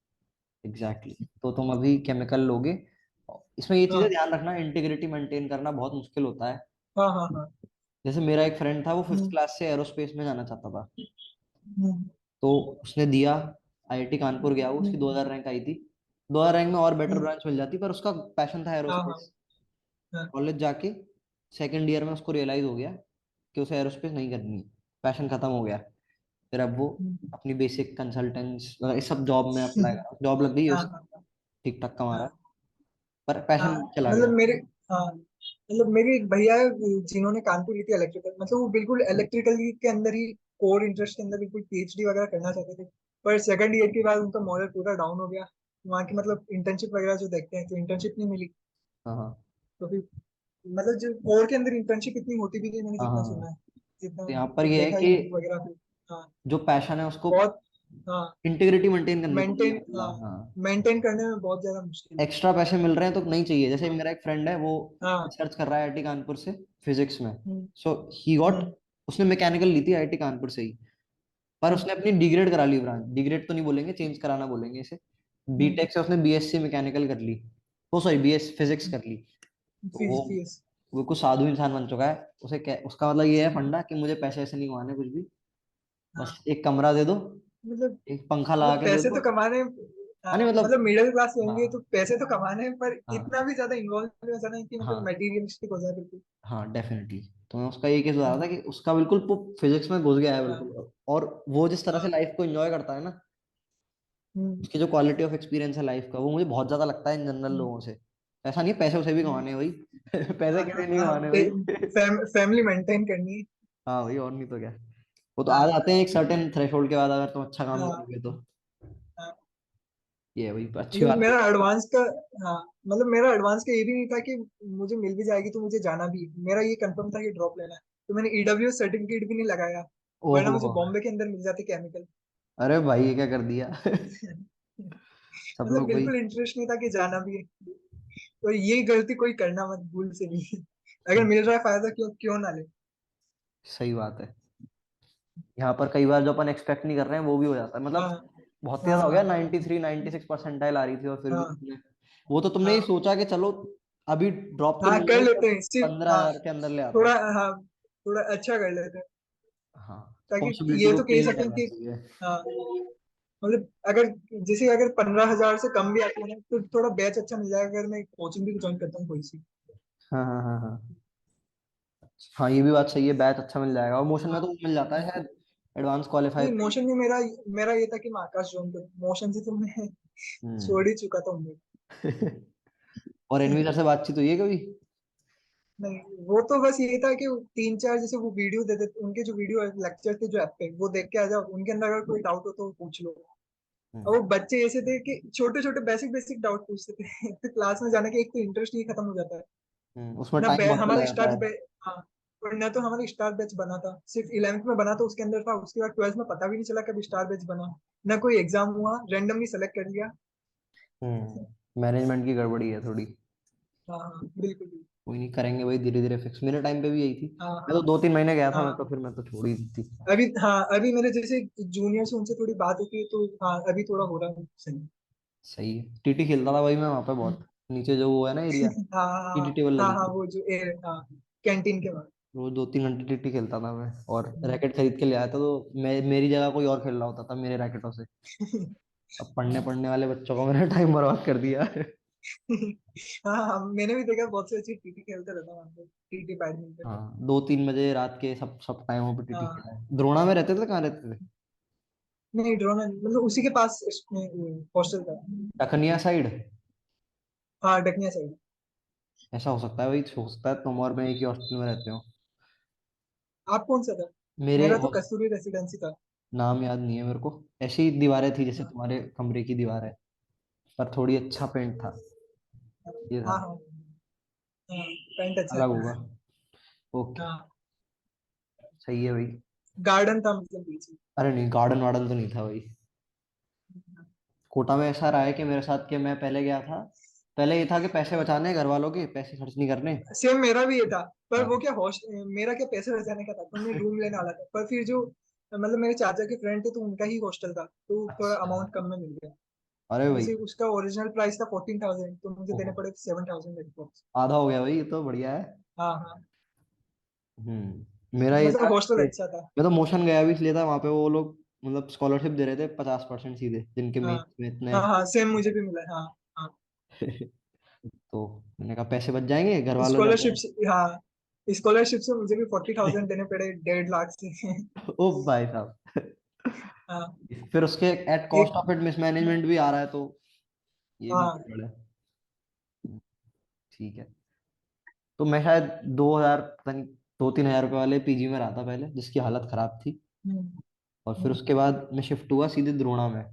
एग्जैक्टली, तो तुम अभी केमिकल लोगे। इसमें ये चीजें हाँ ध्यान रखना, इंटीग्रिटी मेंटेन करना बहुत मुश्किल होता है। हाँ हाँ हाँ। जैसे मेरा एक फ्रेंड था, वो फिफ्थ हम्म, क्लास से एरोस्पेस में जाना चाहता था। हम्म, तो उसने दिया, आईआईटी कानपुर गया, वो उसकी हम्म, 2000 रैंक आई थी। 2000 रैंक में और बेटर हम्म, ब्रांच मिल जाती, पर उसका पैशन था हाँ हाँ एरोस्पेस। हाँ। कॉलेज जाके सेकंड ईयर में उसको रियलाइज हो गया कि उसे एरोस्पेस नहीं करनी है, पैशन खत्म हो गया। फिर अब वो हम्म, अपनी बेसिक कंसल्टेंस इस सब जॉब में अप्लाई करा, जॉब लग गई है हाँ उसे, हाँ ठीक ठाक कमा रहा है, हाँ पर हाँ। पैशन चला मतलब गया। मेरे, हाँ मतलब मेरे एक भैया है जिन्होंने कानपुर ली थी इलेक्ट्रिकल, मतलब वो बिल्कुल इलेक्ट्रिकल के अंदर ही, कोर इंटरेस्ट के अंदर बिल्कुल पीएचडी वगैरह करना चाहते थे। पर सेकंड ईयर के बाद उनका मॉडल पूरा डाउन हो गया। वहाँ की मतलब इंटर्नशिप वगैरह जो देखते हैं, तो इंटर्नशिप नहीं मिली। हाँ हाँ तो फिर मतलब जो कोर के अंदर इंटर्नशिप इतनी होती भी नहीं, मैंने हाँ जितना हाँ हाँ। सुना है, जितना तो यहाँ पर जब ये है देखा कि यूट्यूब वगैरह पे। हाँ, जो पैशन है उसको बहुत। हाँ, इंटीग्रिटी मेंटेन करनी पड़ेगी मेंटेन, पूरा। हाँ हाँ, मेंटेन करने में बहुत ज्यादा मुश्किल है। एक्स्ट्रा पैसे मिल रहे हैं तो नहीं चाहिए। जैसे हाँ मेरा एक फ्रेंड है, वो हाँ। रिसर्च कर रहा है आईआईटी कानपुर से फिजिक्स में। हम्म, सो ही गॉट, हम्म, उसने मैकेनिकल ली थी आईआईटी कानपुर से ही, पर हम्म, उसने अपनी डिग्रेड करा ली ब्रांच। डिग्रेड तो नहीं बोलेंगे, चेंज कराना बोलेंगे इसे। हम्म, बीटेक से उसने बीएससी मैकेनिकल कर ली, वो सॉरी बीएस फिजिक्स कर ली। तो फीस फीस। वो कुछ साधु इंसान बन चुका है। उसे क्या, उसका मतलब ये है फंडा कि मुझे पैसे ऐसे नहीं कमाने कुछ भी, बस हाँ, एक कमरा दे दो, मतलब एक पंखा लगा मतलब के दे पैसे दो। तो कमाने हैं। हाँ नहीं हाँ, मतलब, मतलब मिडिल क्लास होंगे तो हाँ पैसे तो कमाने हैं, पर इतना हाँ भी ज्यादा इन्वॉल्व नहीं हो जाना है कि मतलब हाँ मटेरियलिस्टिक हो जाए बिल्कुल। हाँ डेफिनेटली। तो मैं उसका ये केस बता रहा था हम्म, कि उसका बिल्कुल फिजिक्स में घुस गया है हाँ बिल्कुल। और वो जिस तरह से हाँ। लाइफ को एंजॉय करता है ना, हम्म, उसकी जो क्वालिटी ऑफ एक्सपीरियंस है लाइफ का, वो मुझे बहुत ज्यादा लगता है इन जनरल हम्म, लोगों से। ऐसा नहीं है, पैसे उसे भी हम्म, कमाने हैं भाई। पैसे हाँ किसी हाँ नहीं हाँ। कमाने भाई। फैमिली मेंटेन करनी है। हाँ भाई, और नहीं तो क्या। वो तो आ हाँ जाते हैं एक सर्टेन थ्रेशोल्ड के बाद, अगर तुम अच्छा काम हाँ करोगे तो। हाँ। ये है भाई, अच्छी मतलब बात है। मेरा एडवांस का, हाँ मतलब मेरा एडवांस का ये भी नहीं था कि मुझे मिल भी जाएगी तो मुझे जाना भी है। मेरा ये कंफर्म था कि ड्रॉप लेना है, तो मैंने ईडब्ल्यू सर्टिफिकेट भी नहीं लगाया, वरना मुझे ओहो, बॉम्बे के अंदर मिल जाती केमिकल। अरे भाई ये क्या कर दिया। सब मतलब लोग भाई। बिल्कुल इंटरेस्ट नहीं था कि जाना भी है। तो ये गलती कोई करना मत, भूल से भी। अगर मिल रहा है फायदा, क्यों क्यों ना ले। सही बात है। यहाँ पर कई बार जो अपन एक्सपेक्ट नहीं कर रहे हैं वो भी हो जाता है, हाँ मतलब बहुत ही हाँ ज्यादा हो गया। हाँ 93 96 परसेंटाइल आ रही थी, और फिर भी हाँ तुमने, वो तो तुमने ये हाँ सोचा कि चलो अभी ड्रॉप तो हाँ, नहीं कर है, लेते पर हैं सिर्फ, पंद्रह हाँ हजार के अंदर ले आता हूँ। थोड़ा, हाँ थोड़ा अच्छा कर लेते हैं, हाँ, ताकि पॉसिबिलिटी ये को तो कह किल नहीं सकें करना कि, चाहिए। हाँ मतलब अगर, जैसे अगर 15,000 से कम भी आती है ना, तो थोड़ा बैच अच्छा मिल जाएगा अगर मैं कोचिंग भी ज्वाइन करता हूँ कोई सी। हाँ हाँ हाँ हाँ हाँ, ये भी बात सही है, बैच अच्छा मिल जाएगा, और मोशन में हाँ तो मिल जाता है हाँ। शायद, एडवांस क्वालिफाई नहीं, पे ही। मोशन में मेरा मेरा ये था कि मैं आकाश ज्वाइन करूँ, मोशन से तो मैं हम्म। छोड़ ही चुका था उम्मीद। और एनवी सर से बातचीत हुई है कभी? नहीं, वो तो बस ये था कि तीन चार जैसे वो वीडियो दे देते, उनके जो वीडियो लेक्चर थे जो ऐप पे, वो देख के आ जाओ, उनके अंदर अगर कोई डाउट हो तो पूछ लो। और वो हम्म बच्चे ऐसे थे कि छोटे छोटे बेसिक बेसिक डाउट पूछते थे। तो क्लास में जाने के एक तो इंटरेस्ट ही खत्म हो जाता है उसमें ना। टाइम बहुत चला हमारा जाता स्टार है। बैच, हाँ, और ना तो हमारा स्टार बैच बना था, सिर्फ 11th में बना था, उसके अंदर था। उसके बाद 12th में पता भी नहीं चला कभी स्टार बैच बना, ना कोई एग्जाम हुआ, रैंडमली सेलेक्ट कर लिया। मैनेजमेंट की गड़बड़ी है थोड़ी। हाँ हाँ बिल्कुल बिल्कुल। कोई नहीं, करेंगे भाई धीरे धीरे फिक्स, मेरे टाइम पे भी यही थी। हाँ मैं तो हाँ 2 3 महीने गया था, मैं तो हाँ। फिर मैं तो छोड़ ही दी थी। अभी हाँ, अभी मेरे जैसे जूनियर से उनसे थोड़ी बात होती है, तो हाँ अभी थोड़ा हो रहा है सही। सही है, टीटी खेलता था भाई मैं वहां पे बहुत, नीचे जो वो है ना एरिया, हाँ टीटी हाँ टेबल हाँ लगी हाँ, थी। वो जो एयर, हाँ कैंटीन के बाद। रोज 2 3 घंटे टीटी खेलता था मैं, और हम्म। रैकेट खरीद के ले आया था, तो मेरी जगह कोई और खेल रहा होता था मेरे रैकेटों से। अब पढ़ने हाँ पढ़ने वाले बच्चों को मैंने टाइम बर्बाद कर दिया। हाँ हाँ, मैंने भी देखा बहुत से अच्छी टीटी खेलते रहता हूँ वहाँ पे, टीटी बैडमिंटन। हाँ, 2 3 बजे रात के सब सब टाइमों पे टीटी हाँ खेला है। द्रोणा में रहते थे, कहाँ रहते थे? नहीं ड्रोना नहीं, मतलब उसी के पास हॉस्टल था। टखनिया साइड? हाँ डकनिया साइड। ऐसा हो सकता है भाई, हो सकता है तुम और मैं एक ही हॉस्टल में रहते हो। आप कौन सा था? मेरे मेरा तो कस्तूरी रेसिडेंसी था। नाम याद नहीं है मेरे को। ऐसी ही दीवारें थी जैसे हाँ तुम्हारे कमरे की दीवार है, पर थोड़ी अच्छा पेंट था। ये हाँ था। हाँ हाँ, पेंट अच्छा अलग होगा। था। ओके। हाँ सही है भाई। गार्डन था मतलब पीछे। अरे नहीं, गार्डन वार्डन तो नहीं था भाई। कोटा में ऐसा रहा है कि मेरे साथ, कि मैं पहले गया था, पहले ये था कि पैसे बचाने, घर वालों के पैसे खर्च नहीं करने। सेम मेरा भी ये था। पर वो हाँ। क्या हॉस्ट मेरा क्या पैसे बचाने का था, तो मैं रूम लेने वाला था, पर फिर जो मतलब मेरे चाचा के फ्रेंड थे तो उनका ही हॉस्टल था, तो थोड़ा अच्छा। अमाउंट कम में मिल गया। अरे भाई। जैसे उसका ओरिजिनल प्राइस था 14,000, तो मुझे देने ओहो, पड़े 7,000। आधा हो गया भाई, ये तो बढ़िया है। हाँ हाँ, मेरा ये था मतलब हॉस्टल कि अच्छा था। मैं तो मोशन गया भी इसलिए था, वहां पे वो लोग मतलब स्कॉलरशिप दे रहे थे 50% सीधे, जिनके हाँ मेन में इतने। हाँ हाँ, सेम मुझे भी मिला है, हाँ हाँ। तो मैंने कहा पैसे बच जाएंगे, घर वालों ने स्कॉलरशिप तो। से, हाँ स्कॉलरशिप से मुझे भी 40,000 देने पड़े 1.5 लाख से। ओ भाई साहब। हाँ फिर उसके एट एक, कॉस्ट ऑफ इट मिसमैनेजमेंट भी आ रहा है, तो ये भी हाँ गड़बड़ है। ठीक है। तो मैं शायद 2,000, पता नहीं, 2-3 हज़ार रुपए वाले पीजी में रहा था पहले, जिसकी हालत खराब थी। हम्म, और फिर हम्म, उसके बाद मैं शिफ्ट हुआ सीधे द्रोणा में।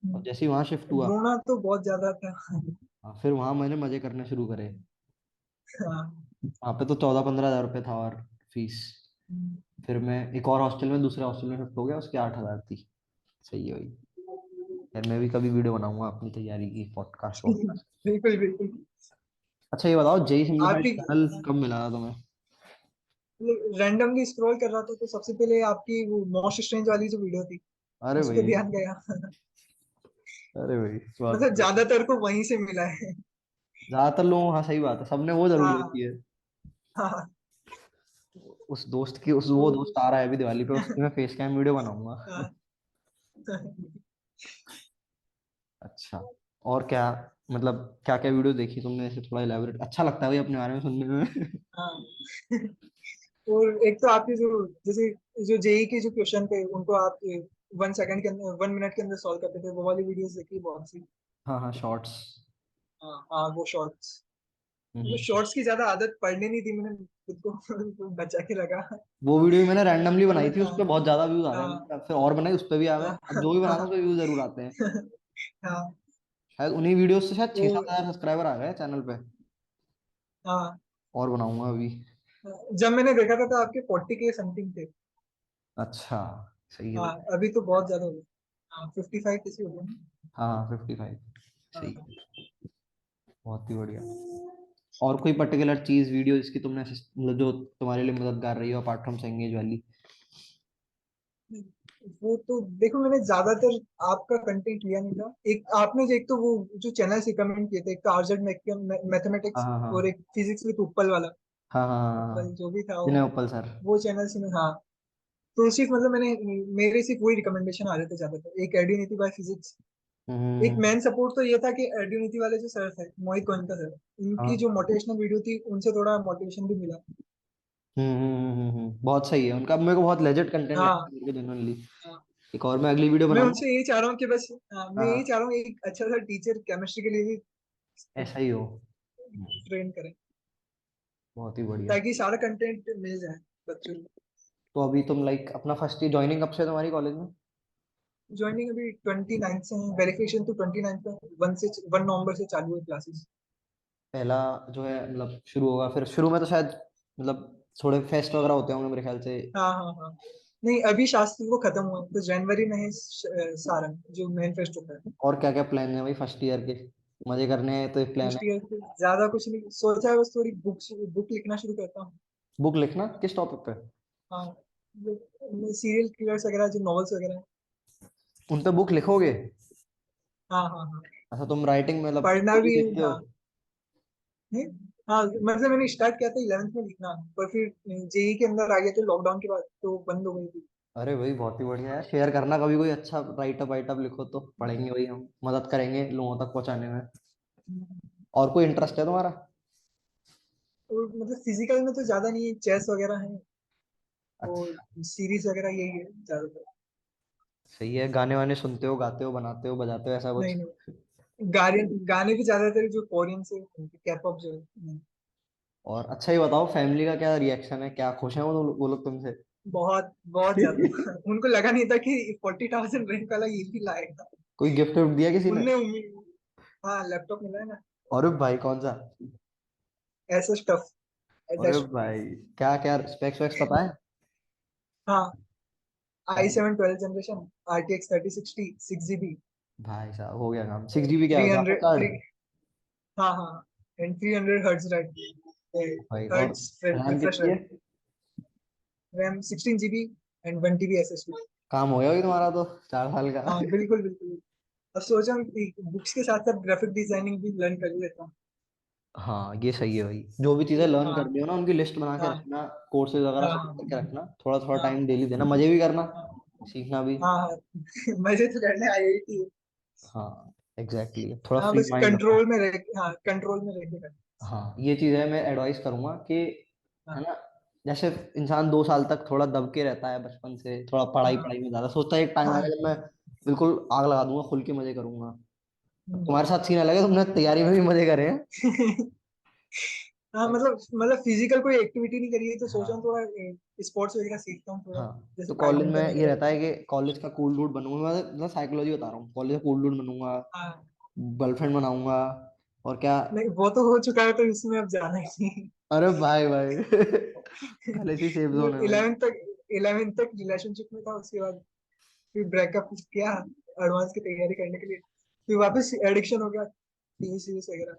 और जैसे ही वहां शिफ्ट हुआ, ड्रोना तो बहुत ज्यादा था। हाँ, फिर वहां मैंने मजे करने शुरू करे। हाँ वहां पे तो 14-15 हज़ार रुपये था, और फीस। हम्म, फिर मैं एक और हॉस्टल में, दूसरे हॉस्टल में शिफ्ट हो गया, उसकी 8,000 थी। सही है भाई। यार मैं भी कभी वीडियो बनाऊंगा अपनी तैयारी की, पॉडकास्ट वॉडकास्ट। बिल्कुल बिल्कुल। अच्छा ये बताओ, जेई आप सिम्प्लीफाइड भी चैनल कब मिला था तुम्हें? रैंडमली स्क्रॉल कर रहा था तो सबसे पहले आपकी वो मोस्ट स्ट्रेंज वाली जो वीडियो थी अरे उस पर भाई। ध्यान गया। अरे भाई, बहुत मतलब ज्यादातर को वहीं से मिला है। ज्यादातर लोग, हाँ सही बात है, सबने वो जरूर हाँ देखी है। हाँ उस दोस्त की, उस वो वो, दोस्त आ रहा है अभी दिवाली पे, उसकी मैं फेस कैम वीडियो बनाऊंगा। हाँ अच्छा। और क्या, मतलब क्या क्या वीडियो देखी तुमने ऐसे, थोड़ा इलेबोरेट, अच्छा लगता है भाई अपने बारे में सुनने में। हाँ। और एक तो आपके जो जैसे जो जेई के जो क्वेश्चन थे उनको आप 1 सेकंड के अंदर 1 मिनट के अंदर सॉल्व करते थे, वो वाली वीडियोस देखी बहुत सी। हाँ हाँ, शॉर्ट्स। हाँ हाँ वो शॉर्ट्स, मतलब शॉर्ट्स की ज्यादा आदत पड़ने नहीं दी मैंने खुद को बचा के लगा। वो वीडियो मैंने रैंडमली बनाई मतलब थी, उस हाँ पर बहुत ज्यादा व्यूज आ रहे हैं, हाँ मैंने कहा फिर और बनाई, उस पर भी आ गए, हाँ अब जो भी बनाता हूँ हाँ उस पर व्यूज जरूर आते हैं। हाँ शायद उन्हीं वीडियोस से शायद वो 6-7 हज़ार सब्सक्राइबर आ गए चैनल पे। हाँ। और बनाऊंगा अभी। जब मैंने देखा था तो आपके 40K समथिंग थे। अच्छा। सही है हाँ भाई। अभी तो बहुत ज्यादा हो गए। हाँ 55 किसी हो गए। हाँ 55। सही हाँ है। बहुत ही बढ़िया। और कोई पर्टिकुलर चीज, वीडियो जिसकी तुमने मतलब जो तुम्हारे लिए मददगार रही हो अपार्ट फ्रॉम सेंगेज वाली? वो तो देखो मैंने ज्यादातर आपका कंटेंट लिया नहीं था। एक आपने जो एक तो वो जो चैनल रिकमेंड किए थे, एक तो आरजेड हाँ मैथमेटिक्स हाँ और हाँ एक फिजिक्स विद उपल वाला, हाँ हाँ हाँ उपल हाँ। जो भी था विनय उपल सर। वो चैनल से मैं, हाँ तो सिर्फ मतलब मैंने मेरे सिर्फ वही रिकमेंडेशन आ रहे थे ज्यादातर, एक एड्यूनिटी बाय फिजिक्स। एक हम्म। मेन सपोर्ट तो ये था कि एड्यूनिटी वाले जो सर थे मोहित गोयनका सर, इनकी हाँ। जो मोटिवेशनल वीडियो थी उनसे थोड़ा मोटिवेशन भी मिला। बहुत सही है उनका, मेरे को बहुत लेजेंड कंटेंट लगता हाँ है उनके जेन्युइनली। हाँ। एक और मैं अगली वीडियो मैं बनाऊंगा। उनसे यही चाह रहा हूँ कि बस, हाँ हाँ मैं यही हाँ, चाह रहा हूँ एक अच्छा सा टीचर केमिस्ट्री के लिए भी ऐसा ही हो। हम्म, ट्रेन करें, बहुत ही बढ़िया। ताकि सारा कंटेंट मिल जाए बच्चों को। तो अभी तुम लाइक अपना फर्स्ट ईयर ज्वाइनिंग कब से है तुम्हारी कॉलेज में? ज्वाइनिंग अभी 29 से है, वेरिफिकेशन तो 29 का, 1 नवंबर से चालू है क्लासेस। पहला जो है मतलब शुरू होगा, फिर शुरू में तो शायद मतलब थोड़े फेस्ट वगैरह होते होंगे मेरे ख्याल से। हाँ हाँ हाँ। नहीं अभी शास्त्री को खत्म हुआ तो जनवरी में है सारंग जो मेन फेस्ट होता है। और क्या क्या प्लान है भाई फर्स्ट ईयर के? मजे करने हैं तो एक प्लान फर्स्ट है। ईयर से ज्यादा कुछ नहीं सोचा है, बस थोड़ी बुक लिखना शुरू करता हूँ। बुक लिखना किस टॉपिक पे? हाँ सीरियल किलर्स वगैरह जो नॉवेल्स वगैरह हैं। उन पे बुक लिखोगे? हाँ हाँ हाँ। अच्छा, तुम राइटिंग में मतलब पढ़ना स्टोरी भी, लिखते हो? हाँ नहीं, हाँ मतलब मैंने स्टार्ट किया था 11th में लिखना, पर फिर जेई के अंदर आ गया तो लॉकडाउन के बाद तो बंद हो गई थी। अरे भाई बहुत ही बढ़िया है, शेयर करना कभी कोई अच्छा राइटअप वाइटअप लिखो तो पढ़ेंगे भाई, हम मदद करेंगे लोगों तक पहुंचाने में। और कोई इंटरेस्ट है तुम्हारा? और मतलब फिजिकल में तो ज्यादा नहीं है, चेस वगैरह है अच्छा। और सीरीज वगैरह यही है ज्यादातर। सही है। गाने वाने सुनते हो, गाते हो, बनाते हो, बजाते हो, ऐसा नहीं कुछ? नहीं, गाने गाने भी ज्यादातर जो कोरियन से उनके K-pop जो है, नहीं। और अच्छा ये बताओ, फैमिली का क्या रिएक्शन है, क्या खुश है वो लोग तुमसे? बहुत बहुत ज्यादा। उनको लगा नहीं था कि 40,000 रैंक वाला ये भी लाएगा। कोई गिफ्ट विफ्ट दिया किसी ने? उनने उम्मीद, हाँ लैपटॉप मिला है ना। और भाई कौन सा? ऐसा स्टफ अरे डैश। भाई, क्या क्या स्पेक्स वेक्स पता है? हाँ, क्या? i7 12th generation, RTX 3060 6 GB, भाई साहब हो गया काम। 6 GB क्या 300 ग्राफिक कार्ड? 3, हाँ हाँ, एंड 300 हर्ट्ज भाई, और हर्ट्ज रैम रिफ्रेश कितनी है? Rate, RAM 16 GB and 1 TB SSD। काम हो गया भाई तुम्हारा तो 4 साल का। हाँ बिल्कुल बिल्कुल। अब सोचा हूँ कि बुक्स के साथ साथ ग्राफिक डिजाइनिंग भी लर्न कर लेता हूँ। हाँ ये सही है भाई। जो भी चीजें लर्न हाँ करनी हो ना, उनकी लिस्ट बना के हाँ रखना। कोर्सेज वगैरह हाँ सब करके रखना, थोड़ा थोड़ा हाँ टाइम डेली देना, मजे भी करना, हाँ सीखना भी। हाँ हाँ। मजे तो करने IIT है। हाँ एग्जैक्टली exactly। थोड़ा हाँ फ्री बस माइंड रखो। कंट्रोल में रह, हाँ कंट्रोल में रह के करना। हाँ ये चीज है, मैं एडवाइस करूंगा कि, है हाँ ना, जैसे इंसान 2 साल तक थोड़ा दब के रहता है बचपन से, थोड़ा पढ़ाई हाँ पढ़ाई में ज्यादा सोचता है, एक टाइम आएगा हाँ। जब मैं बिल्कुल आग लगा दूंगा, खुल के मजे करूंगा। अब हम्म। तुम्हारे साथ सीन अलग है, तुमने तैयारी में भी मजे करे हैं। हाँ मतलब फिजिकल कोई एक्टिविटी नहीं करी है तो सोचा हूँ हाँ थोड़ा स्पोर्ट्स वगैरह सीखता हूँ थोड़ा, हाँ। तो जैसे कॉलेज में बैडमिंटन ये वगैरह हो रहता है गया। कि कॉलेज का कूल डूड बनूंगा मैं साइकोलॉजी बता रहा हूँ, कॉलेज का कूल डूड बनूंगा, हाँ गर्लफ्रेंड बनाऊंगा, और क्या। नहीं, वो तो हो चुका है तो इसमें अब जाना ही नहीं। अरे भाई भाई पहले से सेफ वो जोन है भाई। 11th तक रिलेशनशिप में था, उसके बाद फिर ब्रेकअप किया एडवांस की तैयारी करने के लिए, फिर वापस एडिक्शन हो गया टीवी सीरीज वगैरह,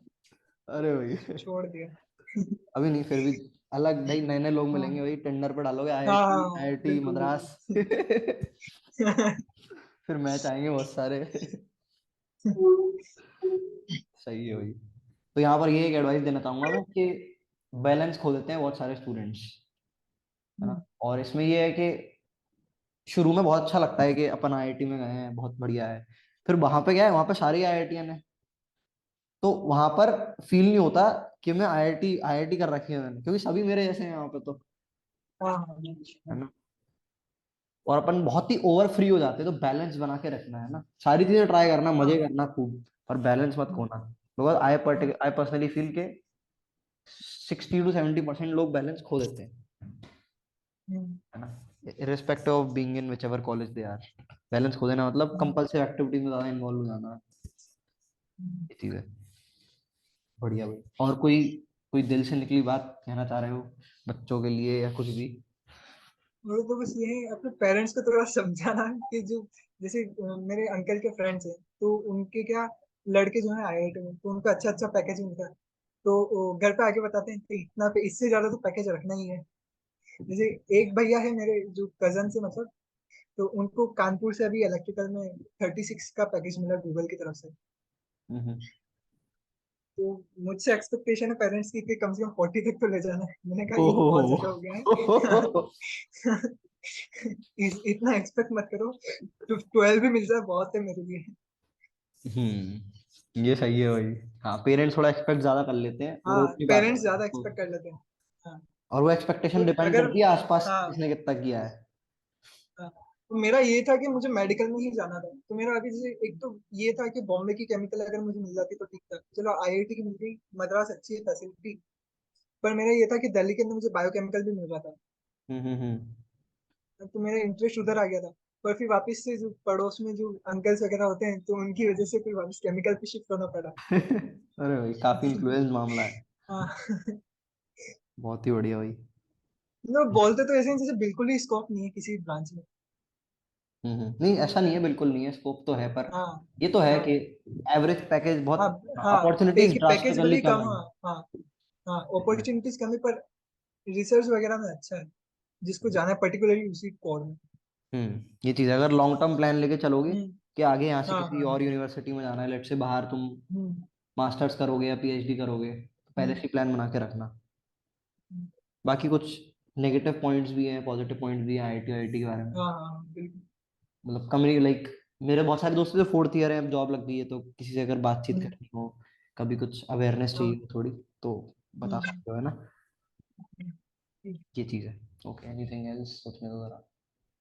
अरे भाई छोड़ दिया। अभी नहीं, फिर भी अलग नई नए नए लोग हाँ मिलेंगे भाई, टेंडर पे डालोगे हाँ आईआईटी हाँ, आईआईटी बिल्कुल मद्रास बिल्कुल। फिर मैच आएंगे बहुत सारे सही है भाई। तो यहाँ पर ये एक एडवाइस देना चाहूंगा मैं कि बैलेंस खो देते हैं बहुत सारे स्टूडेंट्स, है ना। और इसमें ये है कि शुरू में बहुत अच्छा लगता है कि अपन आईआईटी में गए हैं, बहुत बढ़िया है। फिर वहां पे क्या है, वहां पे सारी आईआईटियन है, तो वहां पर फील नहीं होता कि मैं आईआईटी आईआईटी कर रखी है मैंने, क्योंकि सभी मेरे जैसे हैं यहाँ पे तो, हाँ हाँ है हाँ ना। और अपन बहुत ही ओवर फ्री हो जाते हैं, तो बैलेंस बना के रखना है ना, सारी चीजें ट्राई करना, मजे हाँ करना खूब, और बैलेंस मत खोना। बिकॉज आई पर्सनली फील के 60 to 70% लोग बैलेंस खो देते हैं, है ना। Irrespective of being in whichever college they are, balance खो देना मतलब कंपल्सिव एक्टिविटीज में ज्यादा इन्वॉल्व हो जाना, ये चीज है। बढ़िया भाई। और कोई कोई दिल से निकली बात कहना चाह रहे हो बच्चों के लिए या कुछ भी? वो तो बस ये है अपने पेरेंट्स को थोड़ा समझाना कि जो जैसे मेरे अंकल के फ्रेंड्स हैं तो उनके क्या लड़के जो है IIT में, तो उनका अच्छा अच्छा पैकेज मिलता है, तो वो घर पे आके बताते हैं कि इतना पे इससे ज्यादा तो पैकेज रखना ही है। जैसे एक भैया है मेरे जो कजन से मतलब, तो उनको कानपुर से अभी इलेक्ट्रिकल में 36 का पैकेज मिला गूगल की तरफ से। हम्म। तो मुझसे एक्सपेक्टेशन है पेरेंट्स की कि कम से कम 40 तक तो ले जाना है, मैंने कहा ये तो बहुत ज्यादा हो गया ओहो है। इतना एक्सपेक्ट मत करो, तो 12 भी मिल जाए बहुत है मेरे लिए। ये सही है भाई। हाँ पेरेंट्स थोड़ा एक्सपेक्ट ज्यादा कर लेते हैं, हाँ वो अपनी बात पेरेंट्स है ज्यादा उसको। एक्सपेक्ट कर लेते हैं। हाँ और वो तो एक्सपेक्टेशन डिपेंड अगर, करती है आसपास हाँ किसने कितना किया है। हाँ, तो मेरा ये था कि मुझे मेडिकल में ही जाना था, तो मेरा अभी जैसे एक तो ये था कि बॉम्बे की केमिकल अगर मुझे मिल जाती तो ठीक था, चलो IIT की मिल गई, मद्रास अच्छी है फैसिलिटी, पर मेरा ये था कि दिल्ली के अंदर मुझे बायोकेमिकल भी मिल रहा था, हम्म। तो मेरा इंटरेस्ट उधर आ गया था। पर फिर वापस से जो पड़ोस में जो अंकल्स वगैरह होते हैं तो उनकी वजह से फिर वापस केमिकल पे शिफ्ट होना पड़ा। अरे भाई काफी इन्फ्लुएंस मामला है। हाँ। बहुत ही बढ़िया भाई। लोग बोलते तो ऐसे हैं जैसे बिल्कुल ही स्कोप नहीं है किसी ब्रांच में। नहीं ऐसा नहीं है, बिल्कुल नहीं है, स्कोप तो है, पर हाँ ये तो है हाँ कि एवरेज पैकेज हाँ बहुत, हाँ, अपॉर्चुनिटीज पैकेज भले ड्रास्टिकली ही कम कम, है। हाँ हाँ हाँ, अपॉर्चुनिटीज कम है पर रिसर्च वगैरह में अच्छा है, जिसको जाना है पर्टिकुलरली उसी कोर में। ये चीज है, अगर लॉन्ग टर्म प्लान लेके चलोगे हम्म। कि आगे यहाँ से हाँ किसी हाँ। और यूनिवर्सिटी में जाना है, लेट से बाहर तुम हम्म मास्टर्स करोगे या पीएचडी करोगे, तो पहले हम्म, से ही प्लान बना के रखना। हम्म, बाकी कुछ नेगेटिव पॉइंट्स भी हैं, पॉजिटिव पॉइंट्स भी हैं आईटी आईटी के बारे में। हाँ हाँ बिल्कुल। मतलब कम्युनिटी लाइक, मेरे बहुत सारे दोस्त जो 4th ईयर है, अब जॉब लग गई है, तो किसी से अगर बातचीत हम्म, करनी हो, कभी कुछ अवेयरनेस चाहिए हाँ हो थोड़ी, तो बता हम्म, सकते हो, है ना। हम्म, हम्म। ये चीज़ है। ओके, एनीथिंग एल्स सोचने दो जरा।